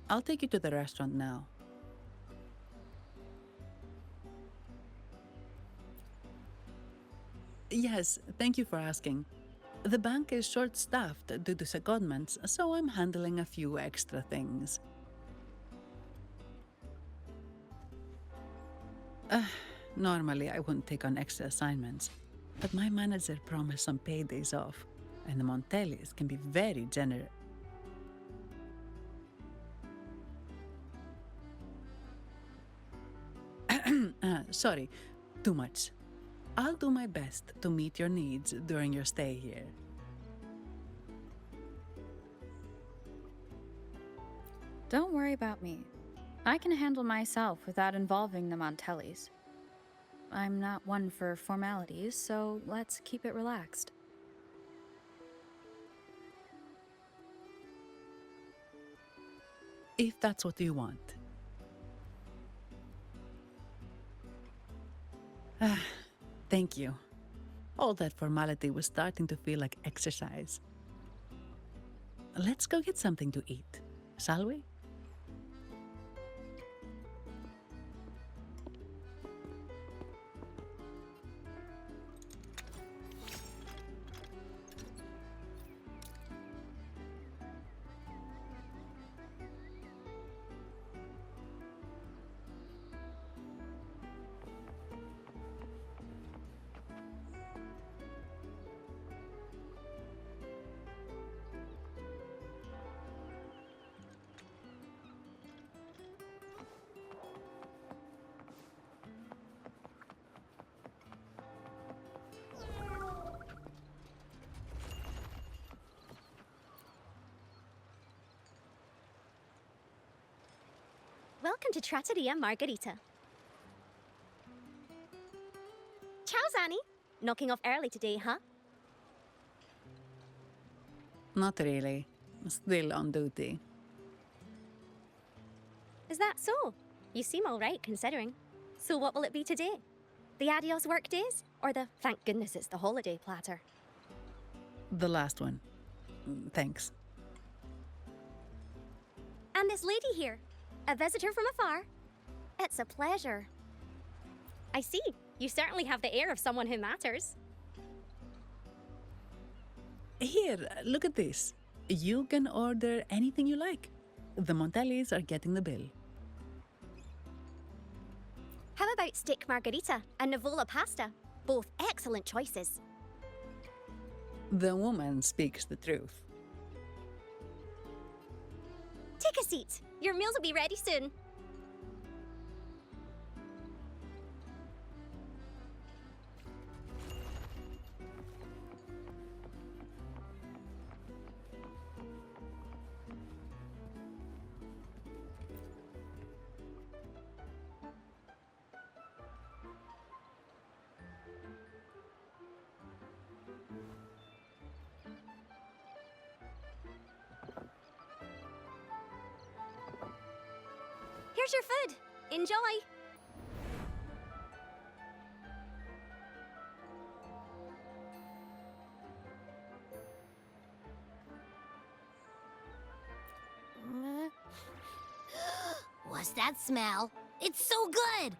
I'll take you to the restaurant now. Yes, thank you for asking. The bank is short-staffed due to secondments, so I'm handling a few extra things. Normally, I wouldn't take on extra assignments, but my manager promised some paydays off, and the Montellis can be very generous. Sorry, too much. I'll do my best to meet your needs during your stay here. Don't worry about me. I can handle myself without involving the Montellis. I'm not one for formalities, so let's keep it relaxed. If that's what you want. Thank you. All that formality was starting to feel like exercise. Let's go get something to eat, shall we? Welcome to Trattoria Margherita. Ciao, Zanni. Knocking off early today, huh? Not really. Still on duty. Is that so? You seem all right, considering. So what will it be today? The adios work days? Or the thank goodness it's the holiday platter? The last one. Thanks. And this lady here. A visitor from afar. It's a pleasure. I see. You certainly have the air of someone who matters. Here, look at this. You can order anything you like. The Montellis are getting the bill. How about steak margarita and Nivola pasta? Both excellent choices. The woman speaks the truth. Take a seat. Your meals will be ready soon. Here's your food. Enjoy. What's that smell? It's so good!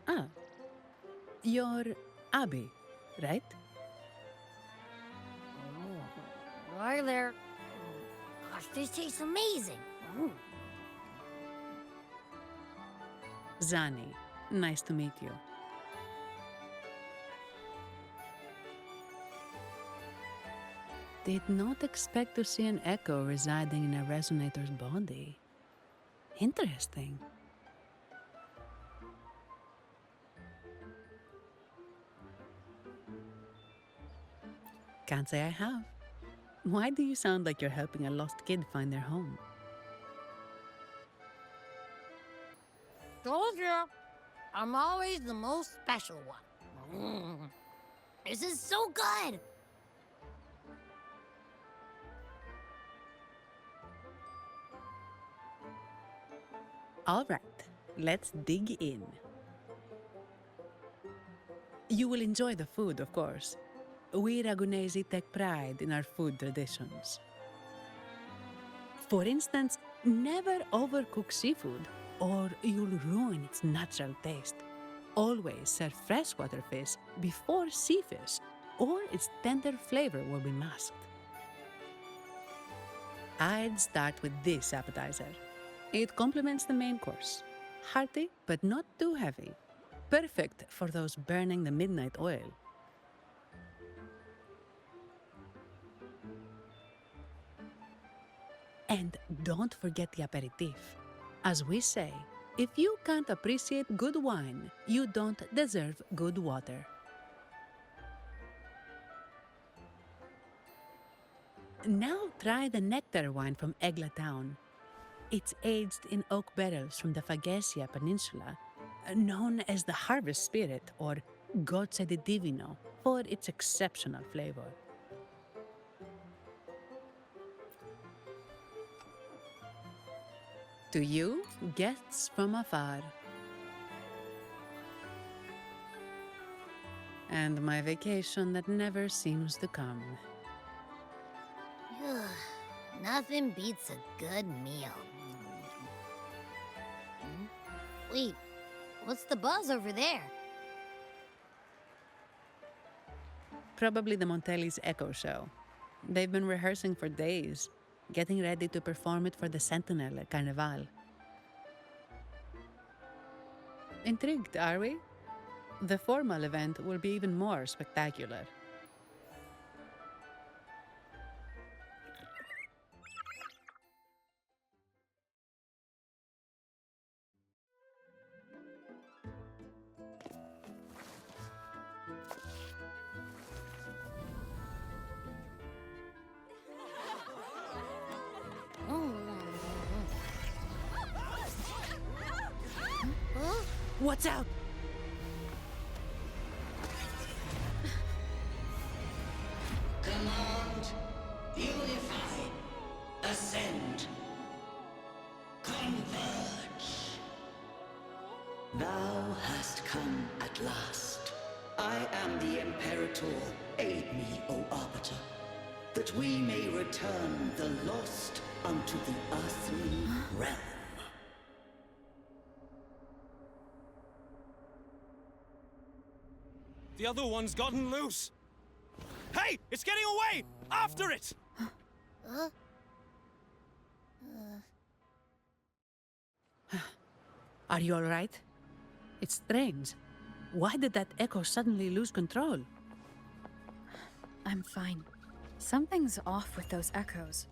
Ah. You're Abby, right? Hi there. Gosh, this tastes amazing. Zanni, nice to meet you. Did not expect to see an echo residing in a resonator's body. Interesting. Can't say I have. Why do you sound like you're helping a lost kid find their home? Told you. I'm always the most special one. This is so good! All right, let's dig in. You will enjoy the food, of course. we Ragunesi take pride in our food traditions. For instance, never overcook seafood, or you'll ruin its natural taste. Always serve freshwater fish before sea fish, or its tender flavor will be masked. I'd start with this appetizer. It complements the main course. Hearty, but not too heavy. Perfect for those burning the midnight oil. And don't forget the aperitif. As we say, if you can't appreciate good wine, you don't deserve good water. Now try the nectar wine from Egla Town. It's aged in oak barrels from the Faghesia Peninsula, known as the Harvest Spirit or Gozze di Divino for its exceptional flavor. To you, guests from afar. And my vacation that never seems to come. Nothing beats a good meal. Wait, what's the buzz over there? Probably the Montelli's Echo Show. They've been rehearsing for days, getting ready to perform it for the Sentinel at Carnival. Intrigued, are we? The formal event will be even more spectacular. What's out? Command, unify, ascend, converge. Thou hast come at last. I am the Imperator. Aid me, O Arbiter, that we may return the lost unto the earthly realm. The other one's gotten loose. Hey, it's getting away! After it! Are you all right? It's strange. Why did that echo suddenly lose control? I'm fine. Something's off with those echoes.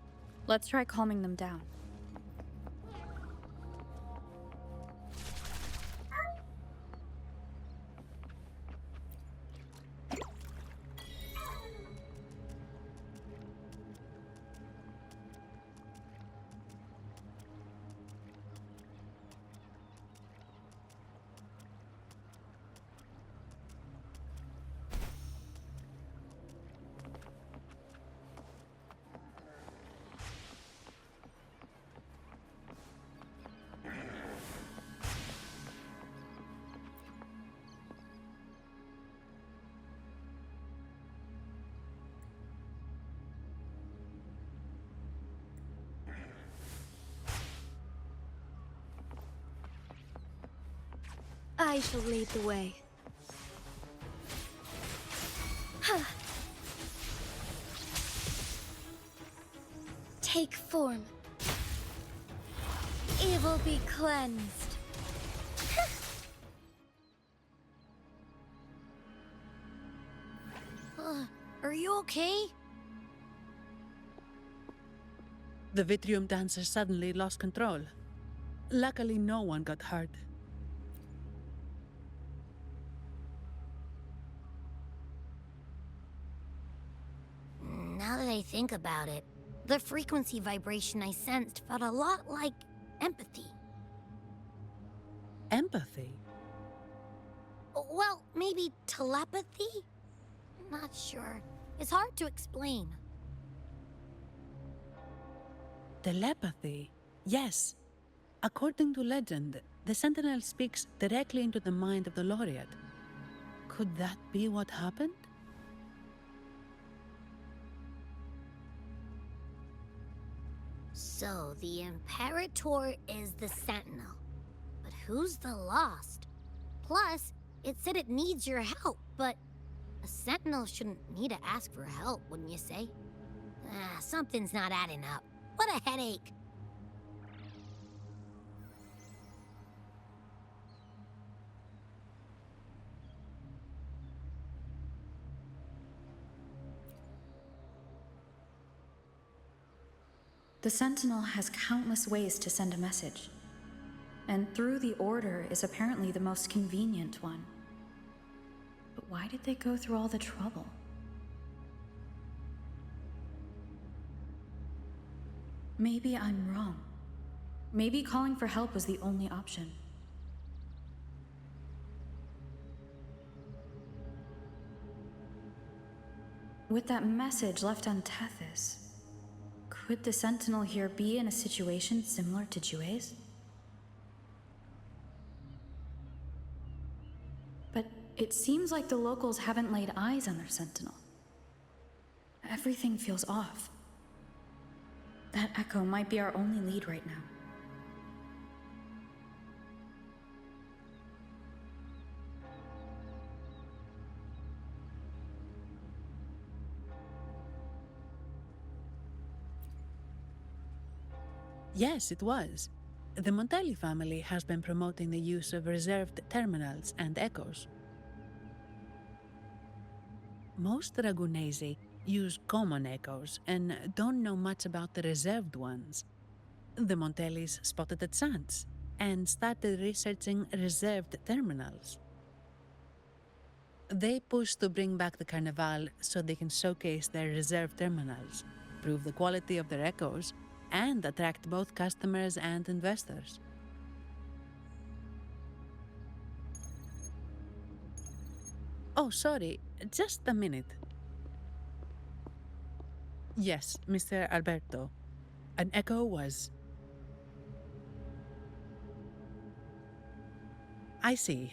Let's try calming them down. I shall lead the way. Take form. Evil be cleansed. Are you okay? The Vitrium dancer suddenly lost control. Luckily, no one got hurt. Now that I think about it, the frequency vibration I sensed felt a lot like empathy. Empathy? Well, maybe telepathy? Not sure. It's hard to explain. Telepathy? Yes. According to legend, the Sentinel speaks directly into the mind of the Laureate. Could that be what happened? So the Imperator is the Sentinel. But who's the Lost? Plus, it said it needs your help, but a Sentinel shouldn't need to ask for help, wouldn't you say? Something's not adding up. What a headache. The Sentinel has countless ways to send a message, and through the Order is apparently the most convenient one. But why did they go through all the trouble? Maybe I'm wrong. Maybe calling for help was the only option. With that message left on Tethys, could the Sentinel here be in a situation similar to Jue's? But it seems like the locals haven't laid eyes on their Sentinel. Everything feels off. That echo might be our only lead right now. Yes, it was. The Montelli family has been promoting the use of reserved terminals and echoes. Most Ragunesi use common echoes and don't know much about the reserved ones. The Montellis spotted a chance and started researching reserved terminals. They pushed to bring back the Carnival so they can showcase their reserved terminals, prove the quality of their echoes, and attract both customers and investors. Oh, sorry, just a minute. Yes, Mr. Alberto. An echo was... I see.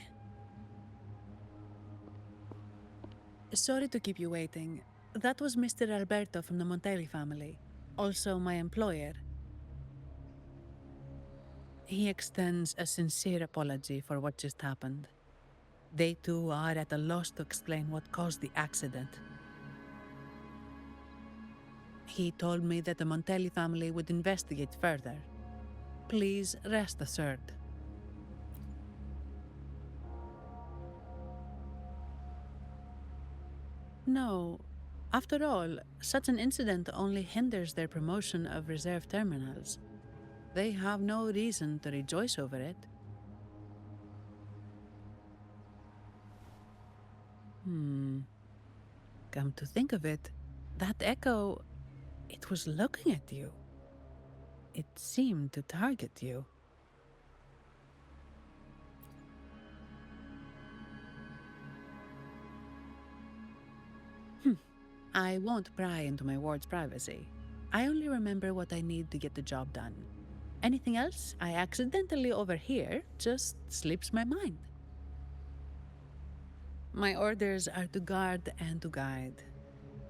Sorry to keep you waiting. That was Mr. Alberto from the Montelli family, also my employer. He extends a sincere apology for what just happened. They too are at a loss to explain what caused the accident. He told me that the Montelli family would investigate further. Please rest assured. No. After all, such an incident only hinders their promotion of reserve terminals. They have no reason to rejoice over it. Come to think of it, that echo, it was looking at you. It seemed to target you. I won't pry into my ward's privacy. I only remember what I need to get the job done. Anything else I accidentally overhear just slips my mind. My orders are to guard and to guide.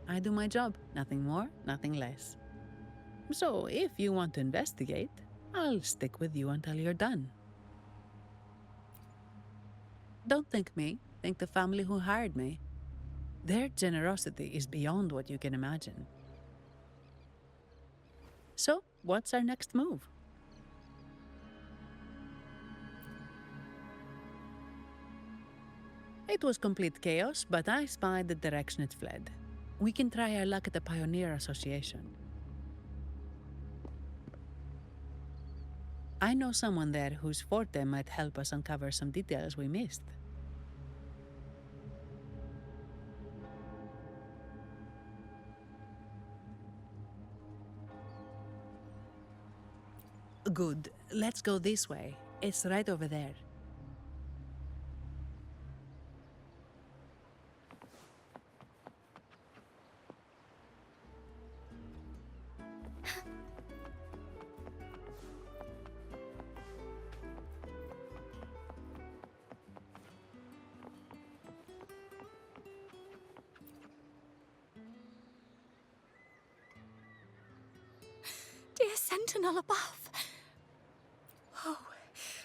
I do my job, nothing more, nothing less. So if you want to investigate, I'll stick with you until you're done. Don't thank me, thank the family who hired me. Their generosity is beyond what you can imagine. So, what's our next move? It was complete chaos, but I spied the direction it fled. We can try our luck at the Pioneer Association. I know someone there whose forte might help us uncover some details we missed. Good. Let's go this way. It's right over there. Dear sentinel above. Oh,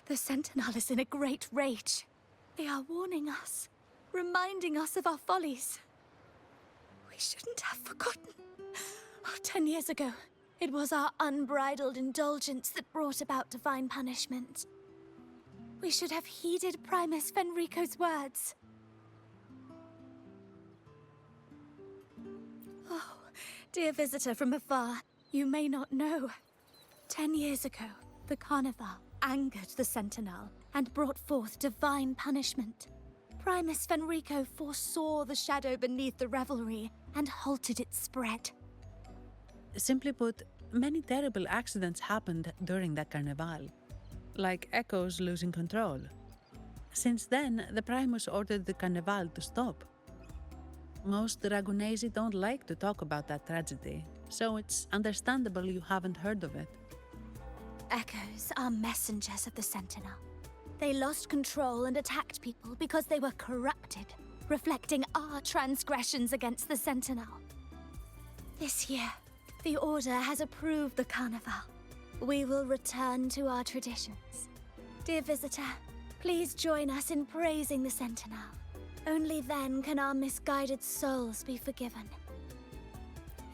the sentinel is in a great rage. They are warning us, reminding us of our follies. We shouldn't have forgotten. 10 years ago, it was our unbridled indulgence that brought about divine punishment. We should have heeded Primus Fenrico's words. Oh, dear visitor from afar, you may not know. 10 years ago, the Carnival angered the Sentinel and brought forth divine punishment. Primus Fenrico foresaw the shadow beneath the revelry and halted its spread. Simply put, many terrible accidents happened during that Carnival, like Echoes losing control. Since then, the Primus ordered the Carnival to stop. Most Dragonesi don't like to talk about that tragedy, so it's understandable you haven't heard of it. Echoes are messengers of the Sentinel. They lost control and attacked people because they were corrupted, reflecting our transgressions against the Sentinel. This year, the Order has approved the Carnival. We will return to our traditions. Dear visitor, please join us in praising the Sentinel. Only then can our misguided souls be forgiven.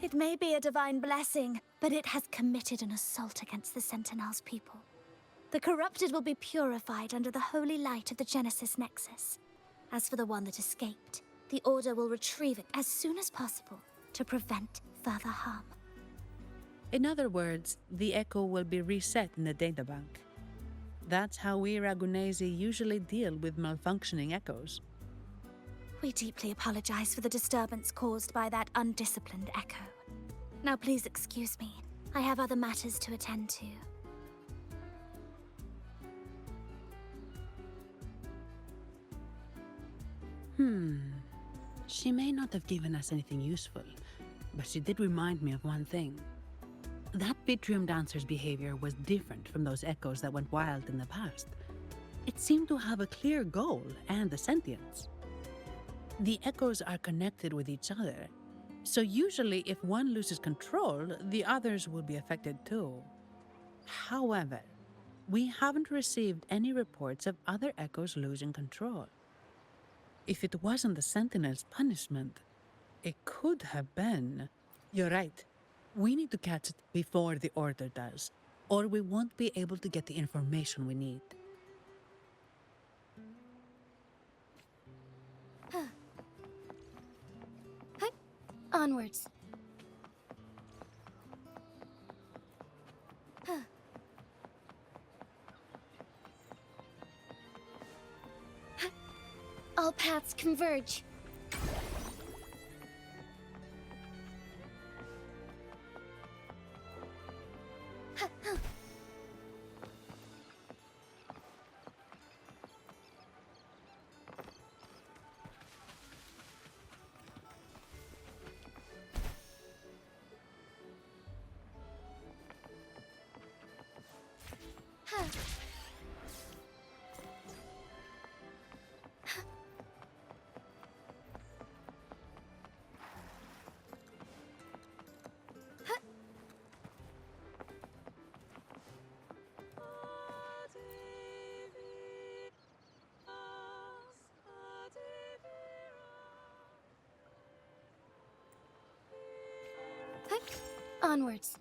It may be a divine blessing, but it has committed an assault against the Sentinel's people. The corrupted will be purified under the holy light of the Genesis Nexus. As for the one that escaped, the Order will retrieve it as soon as possible to prevent further harm. In other words, the Echo will be reset in the databank. That's how we Ragunesi usually deal with malfunctioning Echoes. We deeply apologize for the disturbance caused by that undisciplined Echo. Now please excuse me. I have other matters to attend to. She may not have given us anything useful, but she did remind me of one thing. That Vitrium dancer's behavior was different from those Echoes that went wild in the past. It seemed to have a clear goal and a sentience. The Echoes are connected with each other, so usually if one loses control, the others will be affected too. However, we haven't received any reports of other Echoes losing control. If it wasn't the Sentinel's punishment, it could have been... You're right. We need to catch it before the Order does, or we won't be able to get the information we need. Onwards. All paths converge. Onwards.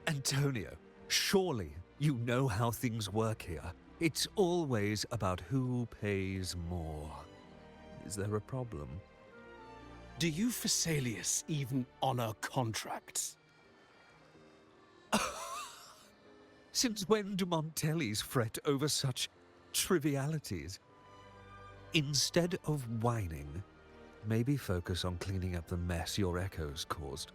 Antonio, surely you know how things work here. It's always about who pays more. Is there a problem? Do you Phasaelius even honor contracts? Since when do Montellis fret over such trivialities? Instead of whining, maybe focus on cleaning up the mess your Echoes caused.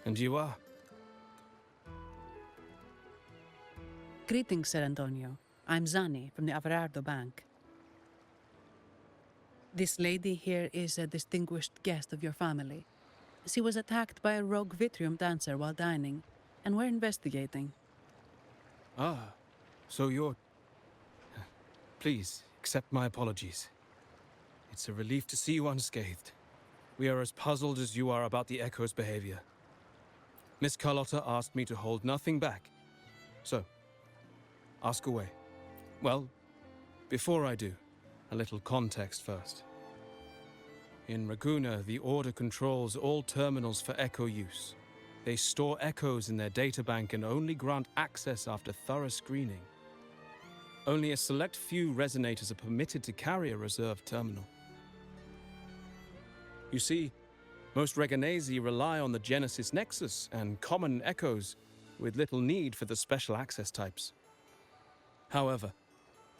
And you are? Greetings, Sir Antonio. I'm Zani from the Averardo Bank. This lady here is a distinguished guest of your family. She was attacked by a rogue Vitrium dancer while dining, and we're investigating. Ah, so you're... Please, accept my apologies. It's a relief to see you unscathed. We are as puzzled as you are about the Echo's behavior. Miss Carlotta asked me to hold nothing back. So, ask away. Well, before I do, a little context first. In Raguna, the Order controls all terminals for Echo use. They store echoes in their databank and only grant access after thorough screening. Only a select few resonators are permitted to carry a reserved terminal. You see, most Reganesi rely on the Genesis Nexus and common echoes, with little need for the special access types. However,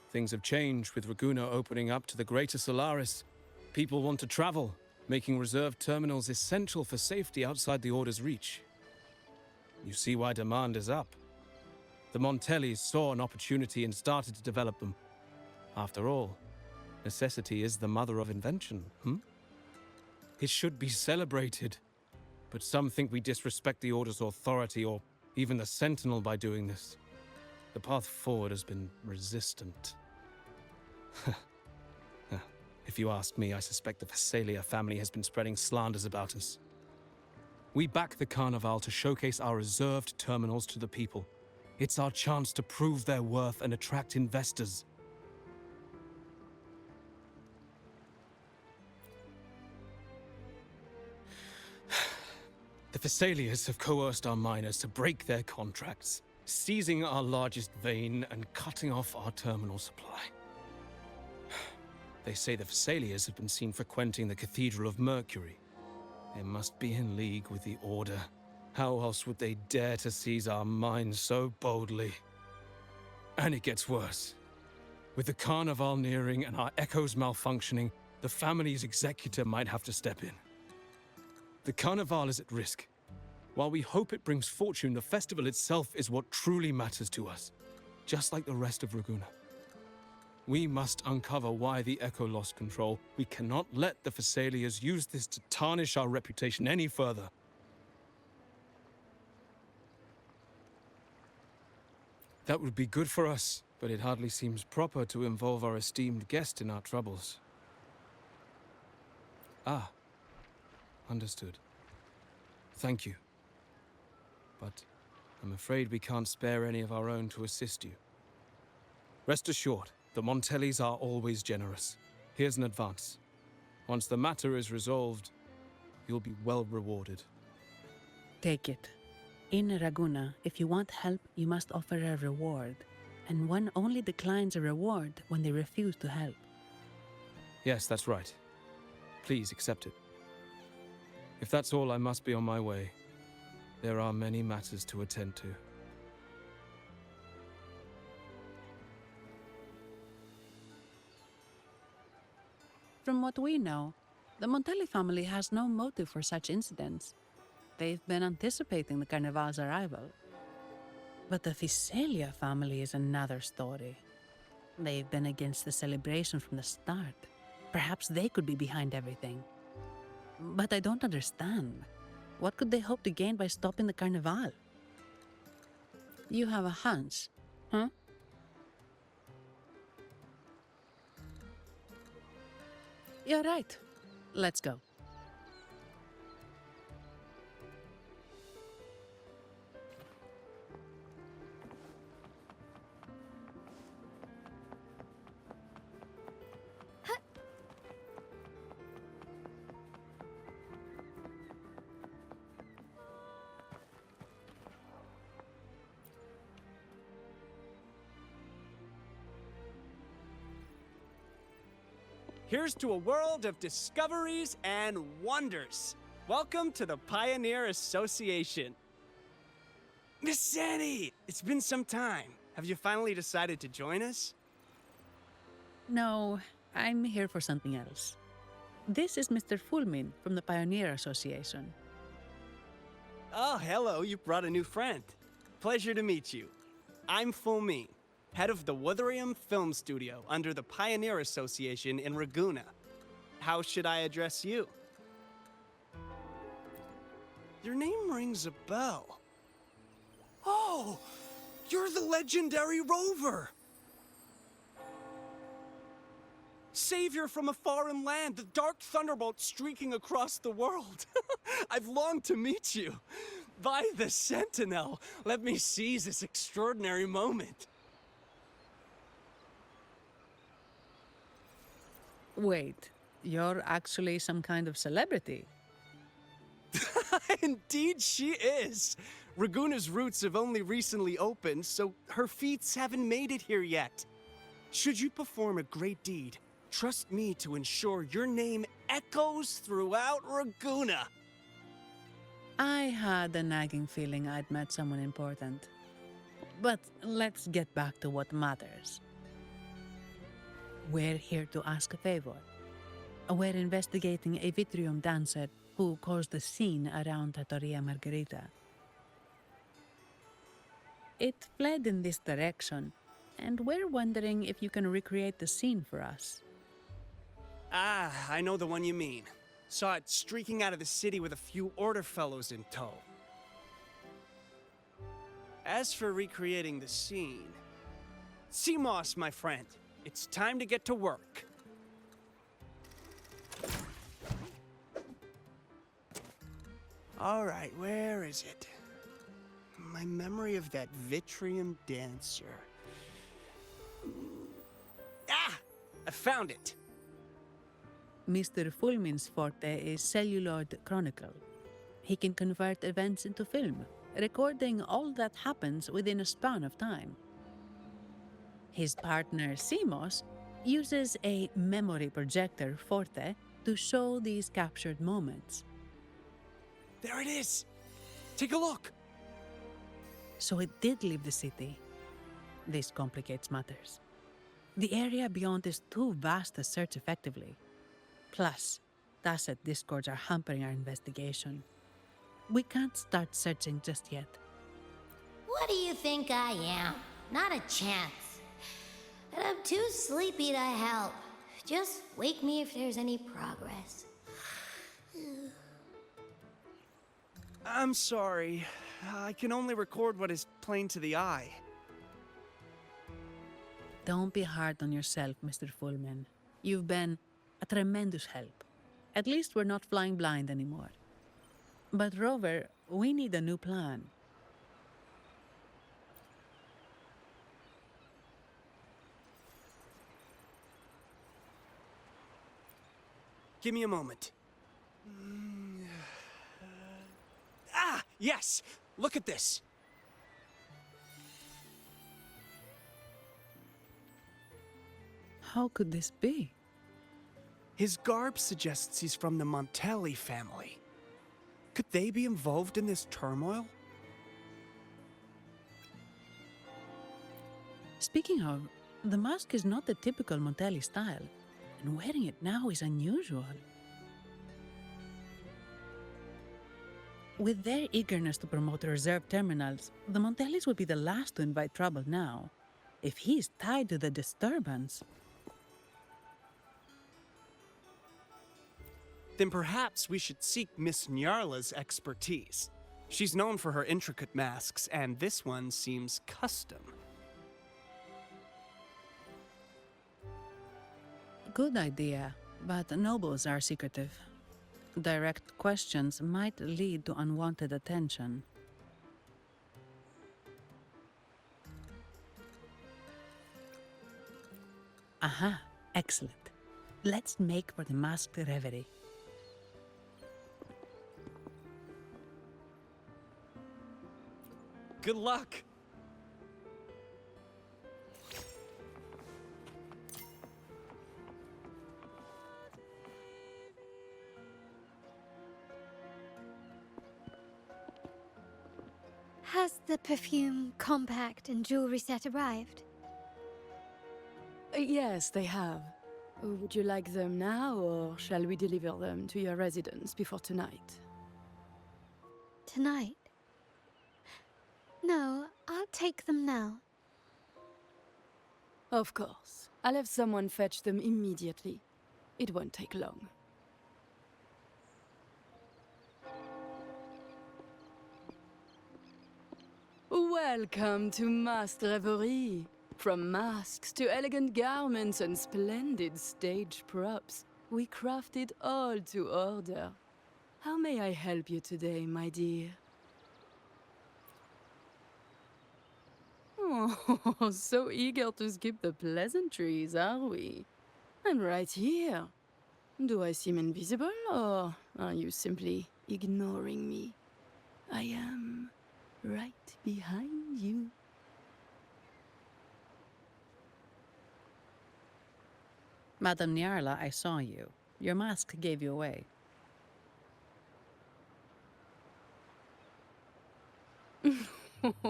things have changed with Raguna opening up to the greater Solaris. People want to travel, making reserved terminals essential for safety outside the Order's reach. You see why demand is up. The Montellis saw an opportunity and started to develop them. After all, necessity is the mother of invention, It should be celebrated, but some think we disrespect the Order's authority or even the Sentinel by doing this. The path forward has been resistant. If you ask me, I suspect the Phasalia family has been spreading slanders about us. We back the Carnival to showcase our reserved terminals to the people. It's our chance to prove their worth and attract investors. The Phasalias have coerced our miners to break their contracts, seizing our largest vein and cutting off our terminal supply. They say the Phasalias have been seen frequenting the Cathedral of Mercury. They must be in league with the Order. How else would they dare to seize our mines so boldly? And it gets worse. With the Carnival nearing and our echoes malfunctioning, the family's executor might have to step in. The Carnival is at risk. While we hope it brings fortune, the festival itself is what truly matters to us, just like the rest of Raguna. We must uncover why the Echo lost control. We cannot let the Phasalias use this to tarnish our reputation any further. That would be good for us, but it hardly seems proper to involve our esteemed guest in our troubles. Ah. Understood. Thank you. But I'm afraid we can't spare any of our own to assist you. Rest assured, the Montellis are always generous. Here's an advance. Once the matter is resolved, you'll be well rewarded. Take it. In Raguna, if you want help, you must offer a reward. And one only declines a reward when they refuse to help. Yes, that's right. Please accept it. If that's all, I must be on my way. There are many matters to attend to. From what we know, the Montelli family has no motive for such incidents. They've been anticipating the Carnival's arrival. But the Phasalia family is another story. They've been against the celebration from the start. Perhaps they could be behind everything. But I don't understand. What could they hope to gain by stopping the Carnival? You have a hunch, huh? You're right. Let's go. Here's to a world of discoveries and wonders. Welcome to the Pioneer Association. Miss Sandy, it's been some time. Have you finally decided to join us? No, I'm here for something else. This is Mr. Fulmin from the Pioneer Association. Oh, hello, you brought a new friend. Pleasure to meet you. I'm Fulmin, head of the Wuthering Film Studio under the Pioneer Association in Raguna. how should I address you? Your name rings a bell. Oh, you're the legendary Rover! Savior from a foreign land, the dark thunderbolt streaking across the world. I've longed to meet you. By the Sentinel, let me seize this extraordinary moment. Wait, you're actually some kind of celebrity? Indeed she is. Raguna's roots have only recently opened, so her feats haven't made it here yet. Should you perform a great deed, trust me to ensure your name echoes throughout Raguna. I had a nagging feeling I'd met someone important. But let's get back to what matters. We're here to ask a favor. We're investigating a Vitrium dancer who caused a scene around Trattoria Margherita. It fled in this direction, and we're wondering if you can recreate the scene for us. Ah, I know the one you mean. Saw it streaking out of the city with a few order fellows in tow. As for recreating the scene... Seamoss, my friend, it's time to get to work. All right, where is it? My memory of that Vitrium dancer. Ah! I found it! Mr. Fulmin's forte is celluloid chronicle. He can convert events into film, recording all that happens within a span of time. His partner, Seamoss, uses a memory projector forte to show these captured moments. There it is! Take a look! So it did leave the city. This complicates matters. The area beyond is too vast to search effectively. Plus, Tacet discords are hampering our investigation. We can't start searching just yet. What do you think I am? Not a chance. And I'm too sleepy to help. Just wake me if there's any progress. I'm sorry. I can only record what is plain to the eye. Don't be hard on yourself, Mr. Fulmin. You've been a tremendous help. At least we're not flying blind anymore. But Rover, we need a new plan. Give me a moment. Ah, yes! Look at this! How could this be? His garb suggests he's from the Montelli family. Could they be involved in this turmoil? Speaking of, the mask is not the typical Montelli style, and wearing it now is unusual. With their eagerness to promote reserve terminals, the Montellis would be the last to invite trouble now. If he's tied to the disturbance... Then perhaps we should seek Miss Nyarla's expertise. She's known for her intricate masks, and this one seems custom. Good idea, but nobles are secretive. Direct questions might lead to unwanted attention. Aha, excellent. Let's make for the masked reverie. Good luck! Has the perfume, compact, and jewelry set arrived? Yes, they have. Would you like them now, or shall we deliver them to your residence before tonight? Tonight? No, I'll take them now. Of course. I'll have someone fetch them immediately. It won't take long. Welcome to Masked Reverie. From masks to elegant garments and splendid stage props, we craft it all to order. How may I help you today, my dear? Oh, so eager to skip the pleasantries, are we? I'm right here. Do I seem invisible, or are you simply ignoring me? I am right behind you. Madame Nyarla, I saw you. Your mask gave you away.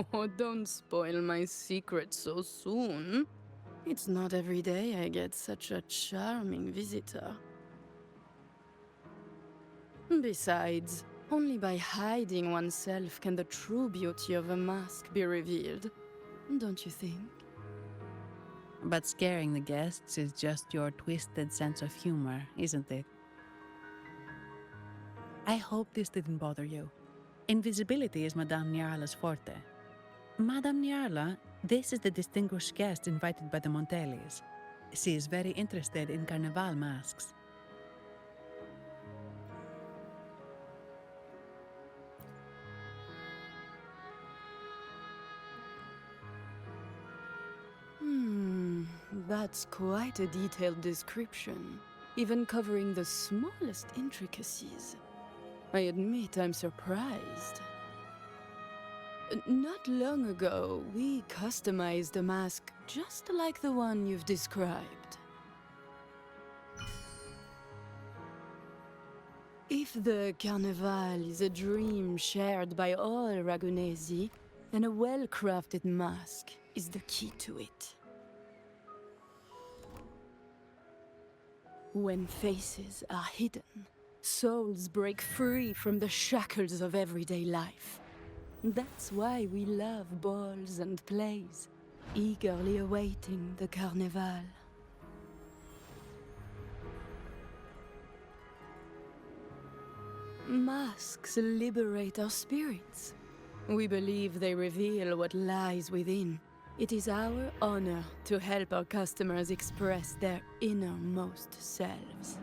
Oh, don't spoil my secret so soon. It's not every day I get such a charming visitor. Besides, only by hiding oneself can the true beauty of a mask be revealed, don't you think? But scaring the guests is just your twisted sense of humor, isn't it? I hope this didn't bother you. Invisibility is Madame Nyarla's forte. Madame Nyarla, this is the distinguished guest invited by the Montellis. She is very interested in Carnival masks. That's quite a detailed description, even covering the smallest intricacies. I admit I'm surprised. Not long ago, we customized a mask just like the one you've described. If the Carnival is a dream shared by all Ragunesi, then a well-crafted mask is the key to it. When faces are hidden, souls break free from the shackles of everyday life. That's why we love balls and plays, eagerly awaiting the Carnival. Masks liberate our spirits. We believe they reveal what lies within. It is our honor to help our customers express their innermost selves.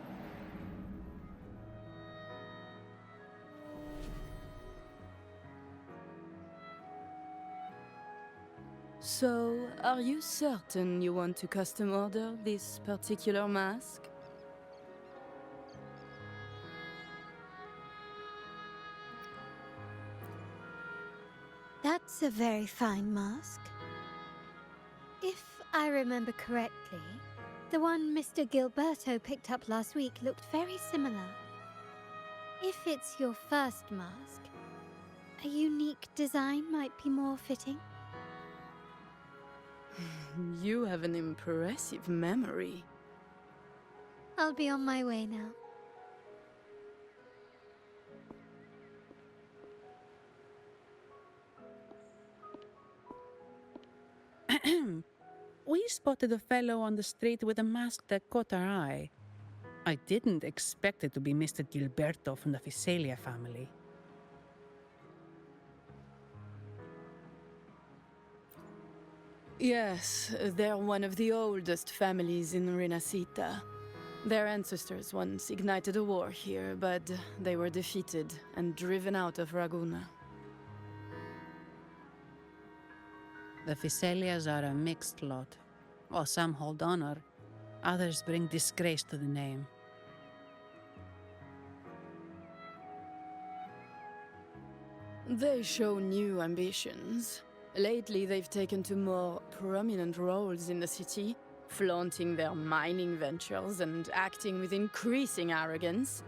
So, are you certain you want to custom order this particular mask? That's a very fine mask. If I remember correctly, the one Mr. Gilberto picked up last week looked very similar. If it's your first mask, a unique design might be more fitting. You have an impressive memory. I'll be on my way now. We spotted a fellow on the street with a mask that caught our eye. I didn't expect it to be Mr. Gilberto from the Visalia family. Yes, they're one of the oldest families in Renacita. Their ancestors once ignited a war here, but they were defeated and driven out of Raguna. The Visalias are a mixed lot. While some hold honor, others bring disgrace to the name. They show new ambitions. Lately, they've taken to more prominent roles in the city, flaunting their mining ventures and acting with increasing arrogance.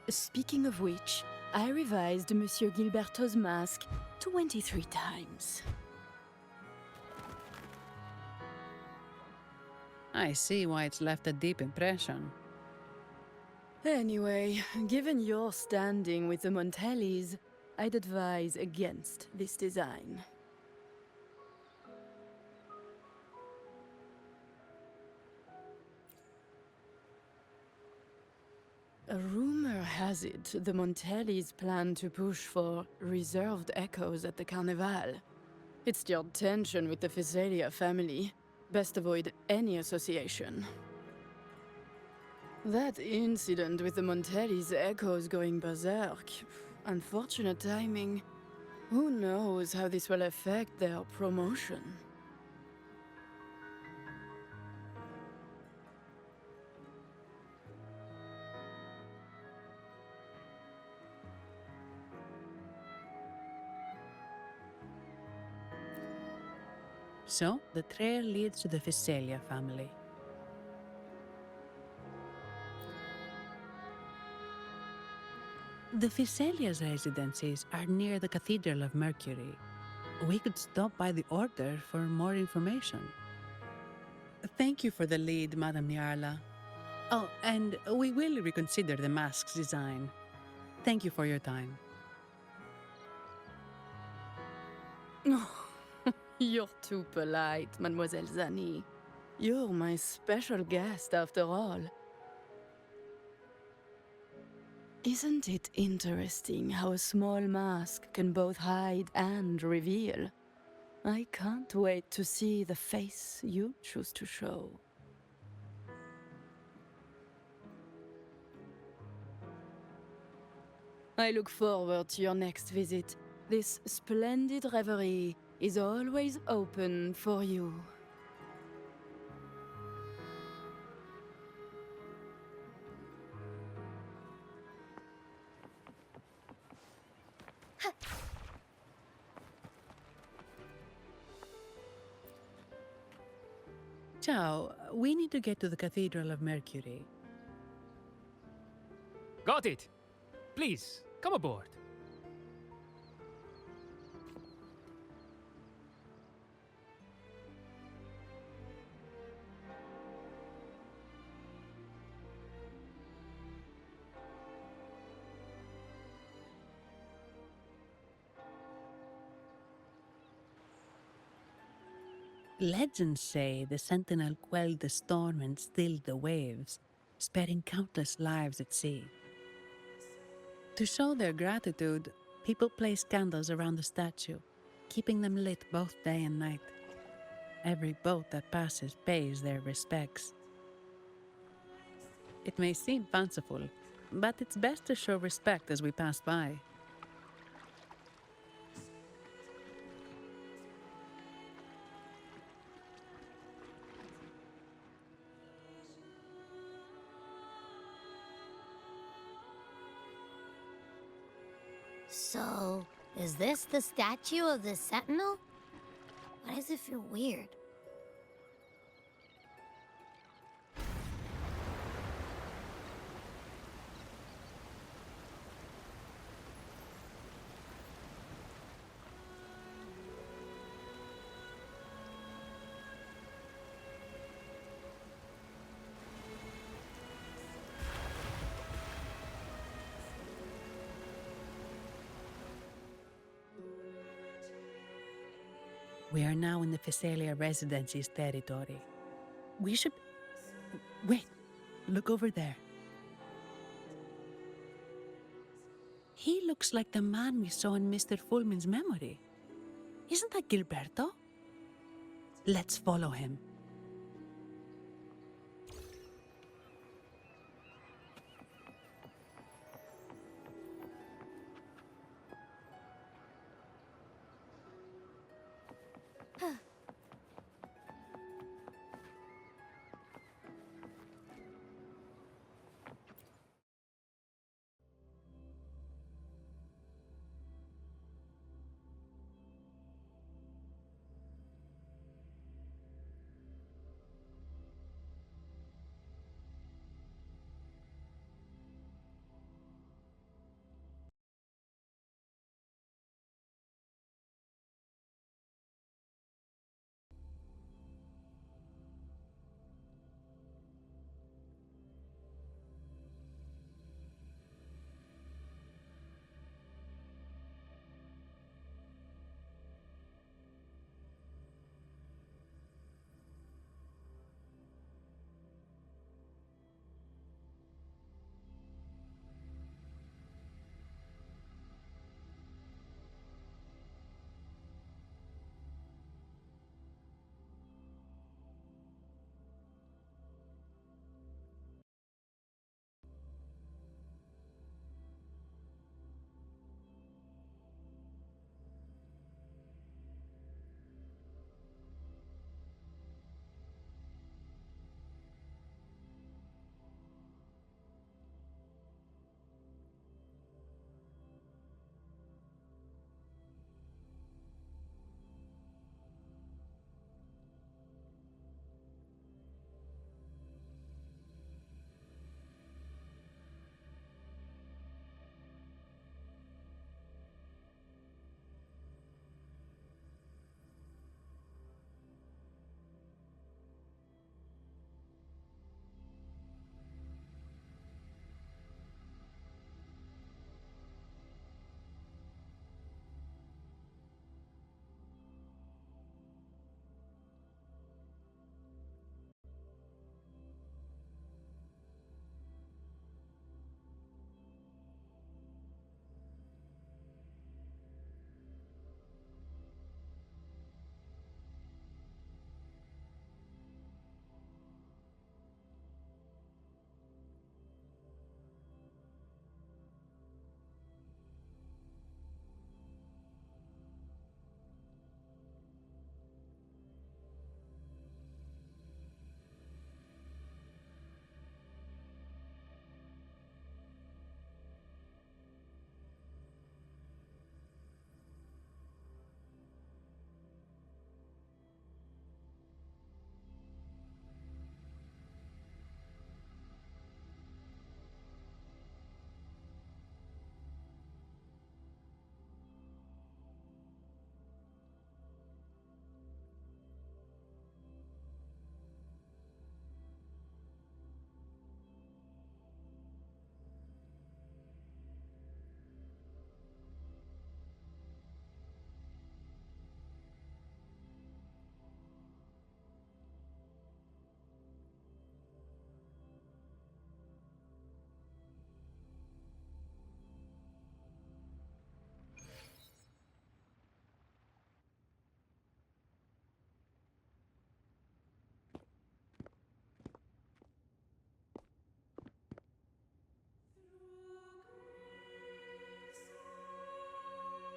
Speaking of which, I revised Monsieur Gilberto's mask 23 times. I see why it's left a deep impression. Anyway, given your standing with the Montellis, I'd advise against this design. A rumor has it the Montellis plan to push for reserved echoes at the Carnival. It stirred tension with the Physalia family. Best avoid any association. That incident with the Montellis' echoes going berserk. Unfortunate timing. Who knows how this will affect their promotion? So, the trail leads to the Physalia family. The Physalia's residences are near the Cathedral of Mercury. We could stop by the Order for more information. Thank you for the lead, Madame Niarla. Oh, and we will reconsider the mask's design. Thank you for your time. You're too polite, Mademoiselle Zani. You're my special guest, after all. Isn't it interesting how a small mask can both hide and reveal? I can't wait to see the face you choose to show. I look forward to your next visit. This splendid reverie is always open for you. Ciao, we need to get to the Cathedral of Mercury. Got it! Please, come aboard. Legends say the Sentinel quelled the storm and stilled the waves, sparing countless lives at sea. To show their gratitude, people place candles around the statue, keeping them lit both day and night. Every boat that passes pays their respects. It may seem fanciful, but it's best to show respect as we pass by. So, is this the statue of the Sentinel? Why does it feel weird? We are now in the Physalia Residency's territory. We should... Wait, look over there. He looks like the man we saw in Mr. Fulmin's memory. Isn't that Gilberto? Let's follow him.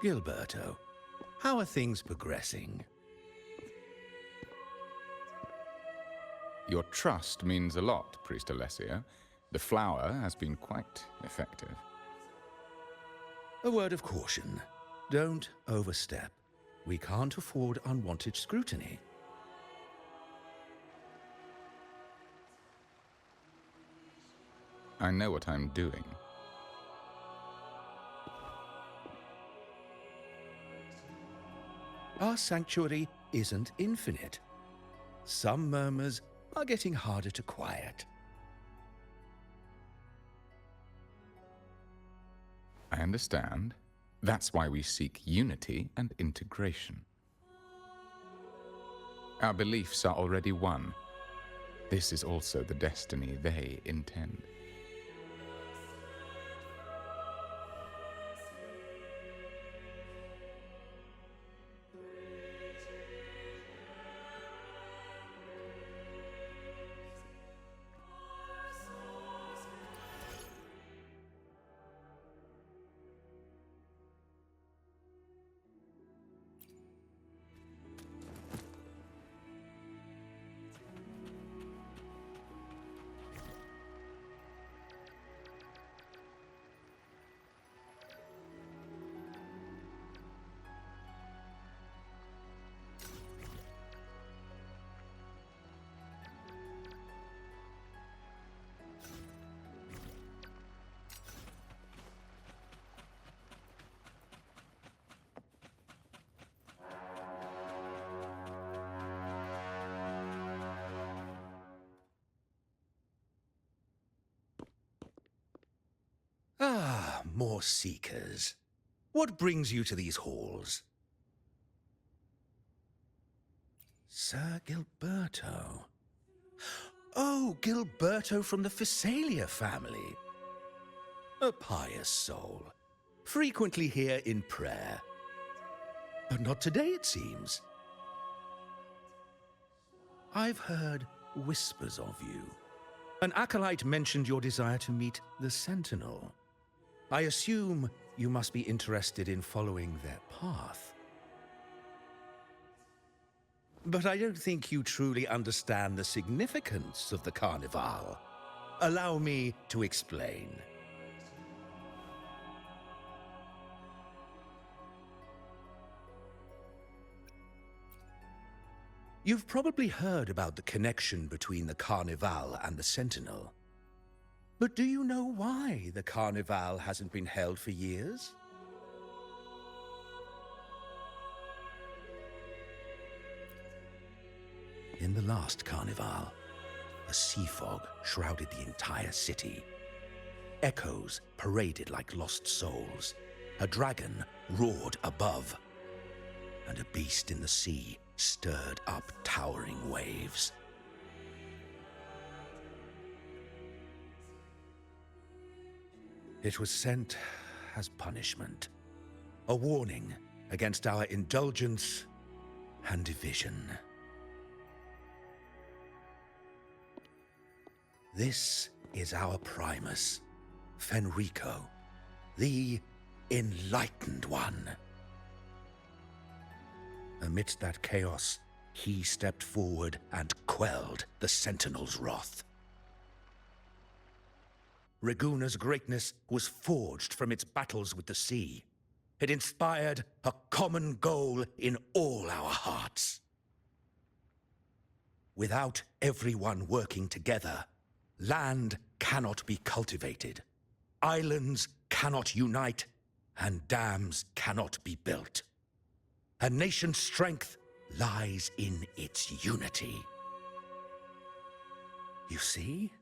Gilberto, how are things progressing? Your trust means a lot, Priest Alessio. The flower has been quite effective. A word of caution. Don't overstep. We can't afford unwanted scrutiny. I know what I'm doing. Our sanctuary isn't infinite. Some murmurs are getting harder to quiet. I understand. That's why we seek unity and integration. Our beliefs are already one. This is also the destiny they intend. Ah, more seekers. What brings you to these halls? Sir Gilberto. Oh, Gilberto from the Physalia family. A pious soul. Frequently here in prayer. But not today, it seems. I've heard whispers of you. An acolyte mentioned your desire to meet the Sentinel. I assume you must be interested in following their path. But I don't think you truly understand the significance of the Carnival. Allow me to explain. You've probably heard about the connection between the Carnival and the Sentinel. But do you know why the Carnival hasn't been held for years? In the last Carnival, a sea fog shrouded the entire city. Echoes paraded like lost souls. A dragon roared above. And a beast in the sea stirred up towering waves. It was sent as punishment, a warning against our indulgence and division. This is our Primus, Fenrico, the Enlightened One. Amidst that chaos, he stepped forward and quelled the Sentinel's wrath. Raguna's greatness was forged from its battles with the sea. It inspired a common goal in all our hearts. Without everyone working together, land cannot be cultivated, islands cannot unite, and dams cannot be built. A nation's strength lies in its unity. You see?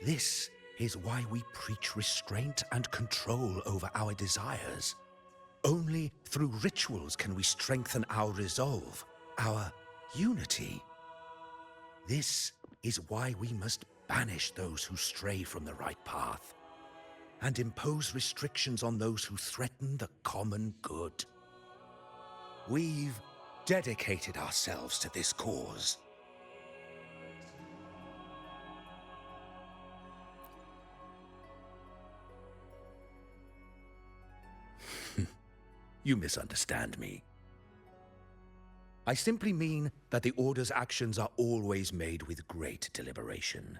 This is why we preach restraint and control over our desires. Only through rituals can we strengthen our resolve, our unity. This is why we must banish those who stray from the right path, and impose restrictions on those who threaten the common good. We've dedicated ourselves to this cause. You misunderstand me. I simply mean that the Order's actions are always made with great deliberation.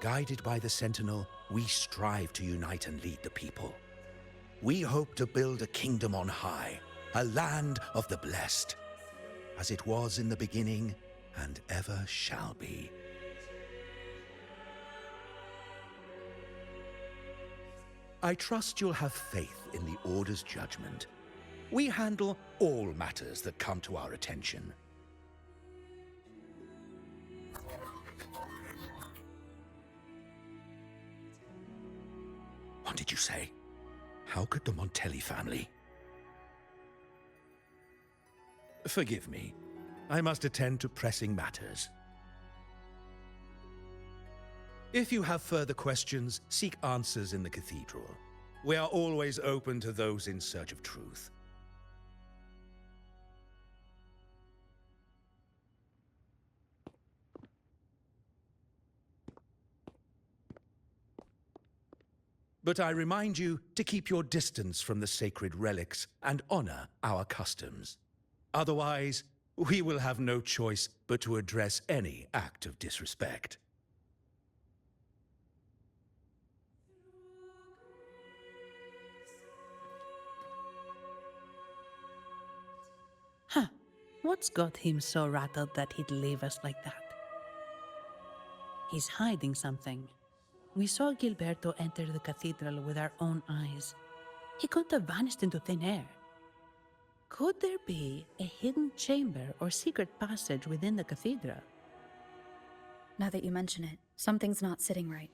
Guided by the Sentinel, we strive to unite and lead the people. We hope to build a kingdom on high, a land of the blessed, as it was in the beginning and ever shall be. I trust you'll have faith in the Order's judgment. We handle all matters that come to our attention. What did you say? How could the Montelli family? Forgive me. I must attend to pressing matters. If you have further questions, seek answers in the cathedral. We are always open to those in search of truth. But I remind you to keep your distance from the sacred relics and honor our customs. Otherwise, we will have no choice but to address any act of disrespect. Huh. What's got him so rattled that he'd leave us like that? He's hiding something. We saw Gilberto enter the cathedral with our own eyes. He couldn't have vanished into thin air. Could there be a hidden chamber or secret passage within the cathedral? Now that you mention it, something's not sitting right.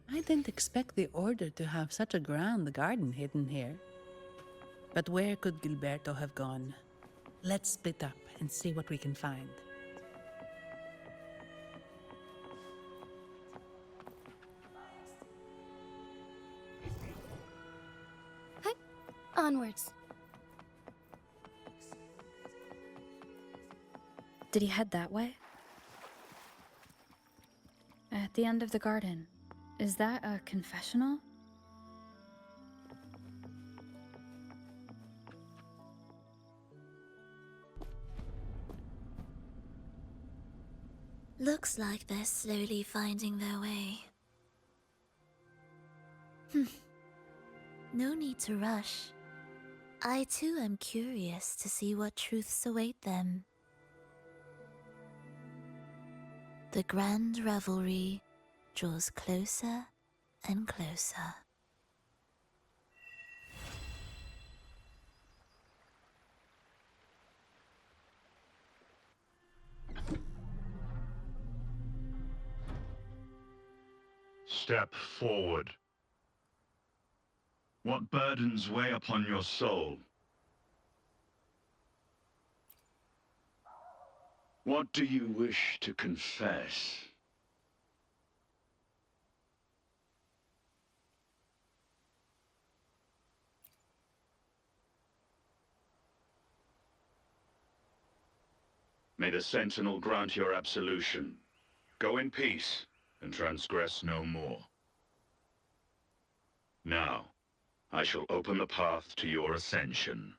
I didn't expect the Order to have such a grand garden hidden here. But where could Gilberto have gone? Let's split up and see what we can find. Onwards. Did he head that way? At the end of the garden. Is that a confessional? Looks like they're slowly finding their way. No need to rush. I too am curious to see what truths await them. The grand revelry draws closer and closer. step forward. What burdens weigh upon your soul? What do you wish to confess? May the Sentinel grant your absolution. Go in peace, and transgress no more. Now, I shall open the path to your ascension.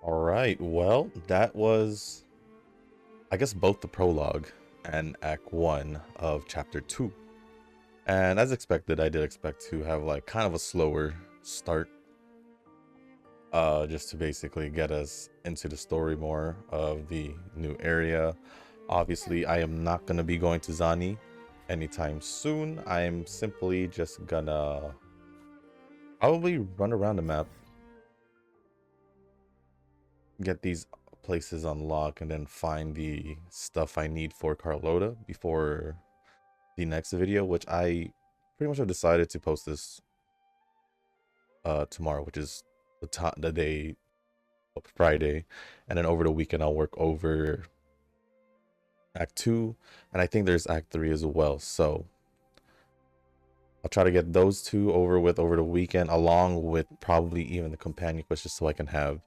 All right, well, that was, I guess, both the prologue and Act 1 of Chapter 2. And as expected, I did expect to have like kind of a slower start, just to basically get us into the story more of the new area. Obviously, I am not going to be going to Zani anytime soon. I am simply just gonna probably run around the map, get these places unlocked, and then find the stuff I need for Carlota before the next video, which I pretty much have decided to post this tomorrow, which is the day of Friday, and then over the weekend I'll work over Act 2, and I think there's Act 3 as well, so I'll try to get those two over with over the weekend, along with probably even the companion quest, just so I can have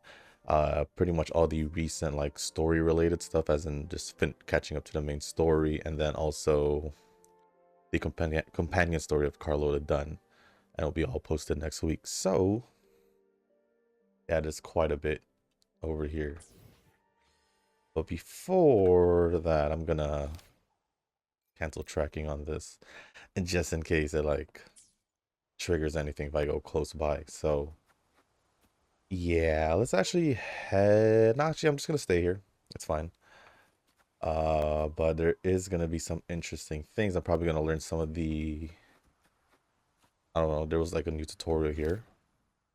pretty much all the recent like story related stuff, as in just catching up to the main story, and then also the companion story of Carlota done, and it'll be all posted next week. So yeah, there's quite a bit over here, but before that I'm gonna cancel tracking on this, and just in case it like triggers anything if I go close by. So yeah, let's actually head. No, actually, I'm just gonna stay here. It's fine. But there is gonna be some interesting things. I'm probably gonna learn some of the, I don't know, there was like a new tutorial here.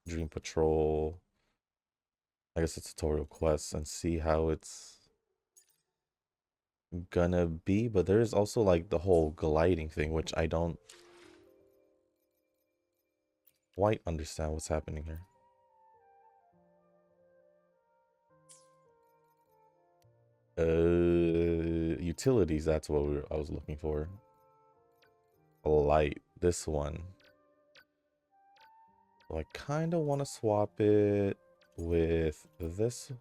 Dream Patrol. I guess it's tutorial quest, and see how it's gonna be. But there's also like the whole gliding thing, which I don't quite understand what's happening here. Utilities, that's what I was looking for. Light, this one. So I kind of want to swap it with this.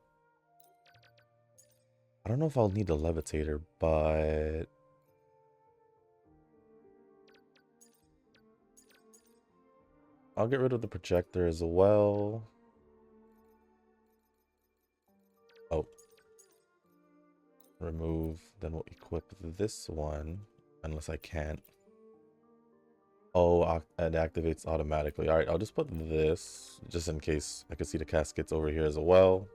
I don't know if I'll need the levitator, but I'll get rid of the projector as well. Oh. Remove, then we'll equip this one, unless I can't. Oh, it activates automatically. All right, I'll just put this, just in case. I can see the caskets over here as well.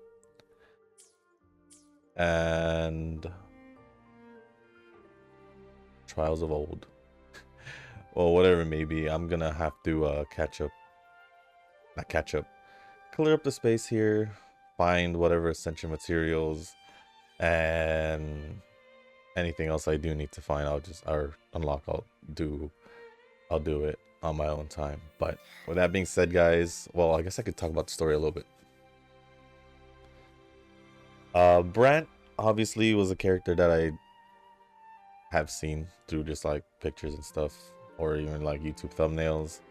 And Trials of Old. Well, whatever it may be, I'm gonna have to clear up the space here, find whatever essential materials, and anything else I do need to find, I'll do it on my own time. But with that being said, guys, well, I guess I could talk about the story a little bit. Brant obviously was a character that I have seen through just like pictures and stuff, or even like YouTube thumbnails.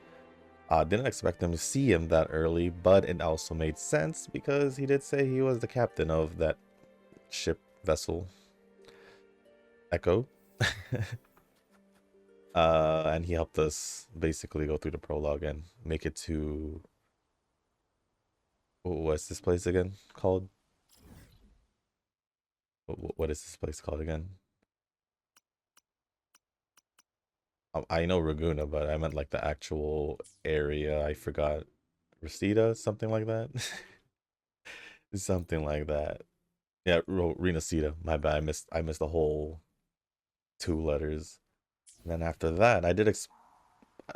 Didn't expect them to see him that early, but it also made sense because he did say he was the captain of that ship vessel Echo. And he helped us basically go through the prologue and make it to, what's this place again called? What is this place called again? I know Raguna, but I meant like the actual area. I forgot. Reseda, something like that. Something like that. Yeah, Renacida. My bad. I missed the whole 2 letters. And then after that, I did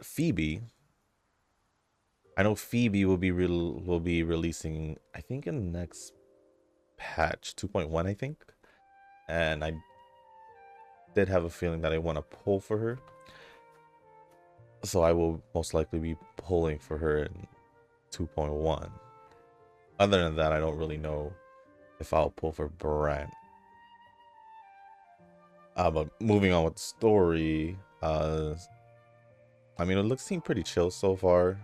Phoebe. I know Phoebe will be releasing, I think, in the next patch 2.1, I think. And I did have a feeling that I want to pull for her. So I will most likely be pulling for her in 2.1. Other than that, I don't really know if I'll pull for Brant. But moving on with the story, I mean, it seemed pretty chill so far,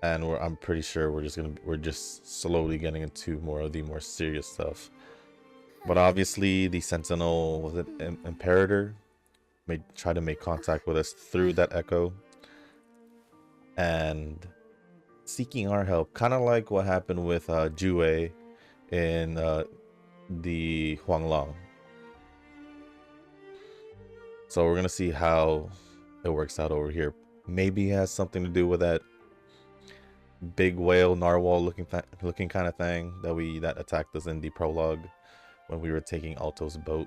and I'm pretty sure we're just slowly getting into more of the more serious stuff. But obviously, the Sentinel, was it Imperator, may try to make contact with us through that echo, and seeking our help, kind of like what happened with Jue in the Huanglong. So we're gonna see how it works out over here. Maybe it has something to do with that big whale narwhal looking kind of thing that attacked us in the prologue when we were taking Alto's boat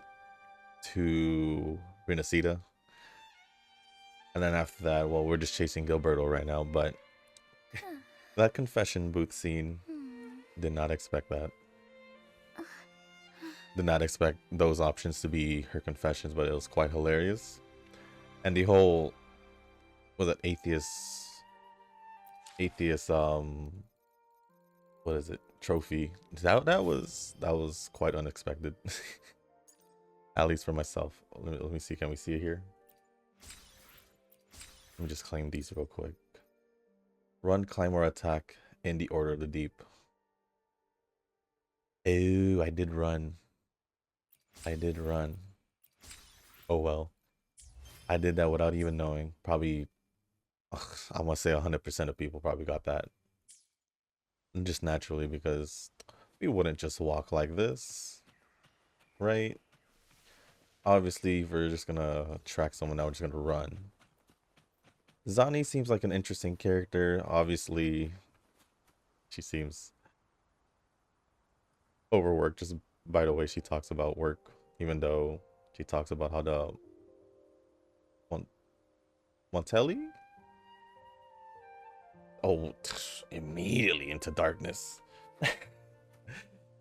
to Renacida. And then after that, well, we're just chasing Gilberto right now, but that confession booth scene, did not expect that. Did not expect those options to be her confessions, but it was quite hilarious. And the whole, was it atheist, what is it, trophy, that was quite unexpected. At least for myself. Let me see, can we see it here? Let me just claim these real quick. Run, climb, or attack in the order of the deep. Oh, I did run. Oh well. I did that without even knowing. Probably, I want to say 100% of people probably got that. Just naturally, because we wouldn't just walk like this, right? Obviously, if we're just gonna track someone out, we're just gonna run. Zani seems like an interesting character. Obviously, she seems overworked just by the way she talks about work, even though she talks about how the Montelli? Oh, immediately into darkness.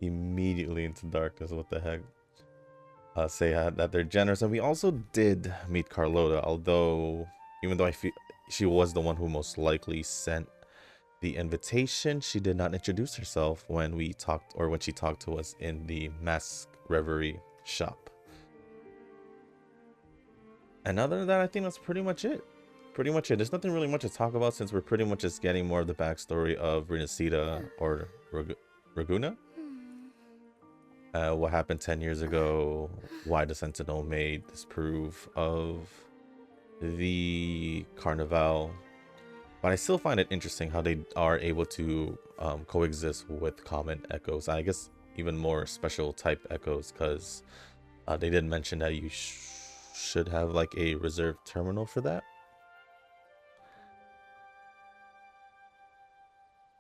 Immediately into darkness, what the heck? Say that they're generous. And we also did meet Carlota, although even though I feel she was the one who most likely sent the invitation. She did not introduce herself when we talked, or when she talked to us in the Mask Reverie shop. And other than that, I think that's pretty much it. There's nothing really much to talk about, since we're pretty much just getting more of the backstory of Renacida, or Raguna. What happened 10 years ago, why the Sentinel made this proof of the Carnival. But I still find it interesting how they are able to coexist with common echoes. I guess even more special type echoes, because they did mention that you should have like a reserved terminal for that.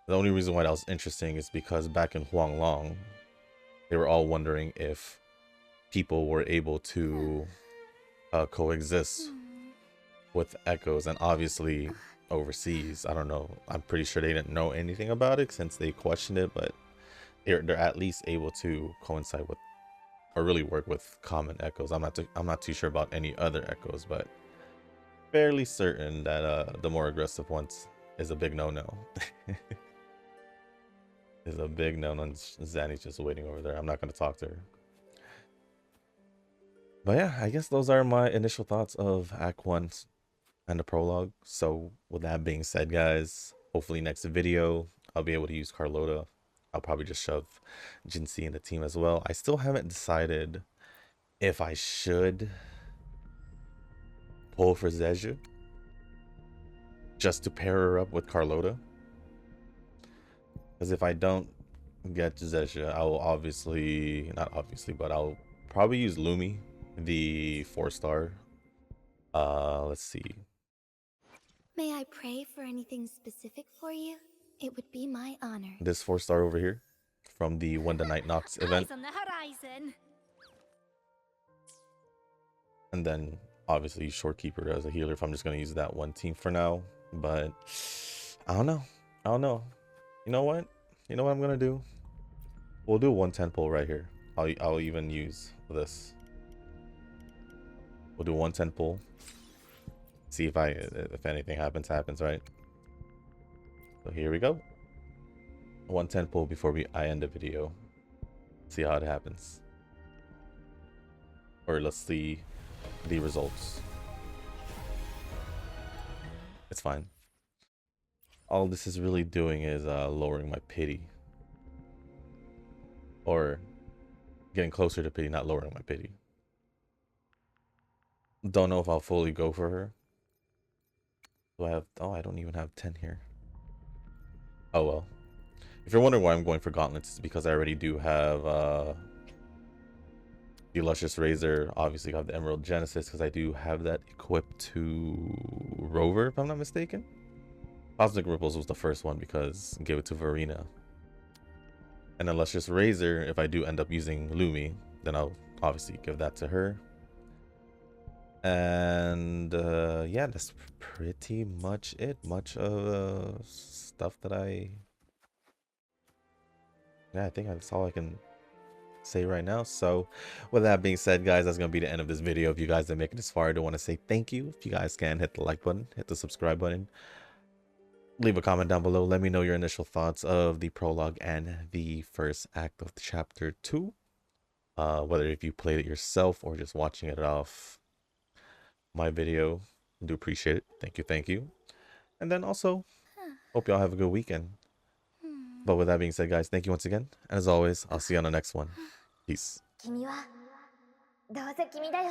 The only reason why that was interesting is because back in Huanglong, they were all wondering if people were able to coexist with echoes, and obviously overseas, I don't know, I'm pretty sure they didn't know anything about it since they questioned it, but they're at least able to coincide with, or really work with, common echoes. I'm not too sure about any other echoes, but fairly certain that the more aggressive ones is a big no-no. Is a big no-no. Zanny's just waiting over there. I'm not going to talk to her. But yeah, I guess those are my initial thoughts of Act 1 and the prologue. So with that being said, guys, hopefully next video I'll be able to use Carlota. I'll probably just shove Jinxie in the team as well. I still haven't decided if I should pull for Zezhu just to pair her up with Carlota. Because if I don't get Zezhu, I will but I'll probably use Lumi, the 4-star. Let's see. May I pray for anything specific for you? It would be my honor. This 4-star over here from the When the Night Knocks event. Eyes on the horizon. And then obviously Shorekeeper as a healer if I'm just going to use that one team for now. But I don't know. You know what I'm going to do? We'll do 110 pull right here. I'll even use this. We'll do 110 pull. See if anything happens, right? So here we go. 110 pull before I end the video. See how it happens. Or let's see the results. It's fine. All this is really doing is lowering my pity. Or getting closer to pity, not lowering my pity. Don't know if I'll fully go for her. Do I have... Oh, I don't even have 10 here. Oh well. If you're wondering why I'm going for gauntlets, it's because I already do have the Luscious Razor. Obviously I have the Emerald Genesis because I do have that equipped to Rover, if I'm not mistaken. Cosmic Ripples was the first one because I gave it to Verena. And then Luscious Razor, if I do end up using Lumi, then I'll obviously give that to her. And yeah, that's pretty much it. Much of stuff that I think that's all I can say right now. So with that being said, guys, that's gonna be the end of this video. If you guys didn't make it this far, I do want to say thank you. If you guys can, hit the like button, hit the subscribe button, leave a comment down below. Let me know your initial thoughts of the prologue and the first act of chapter 2, whether if you played it yourself or just watching it off my video. I do appreciate it. Thank you. And then also hope y'all have a good weekend. But with that being said, guys, thank you once again, and as always, I'll see you on the next one. Peace. 君はどうせ君だよ。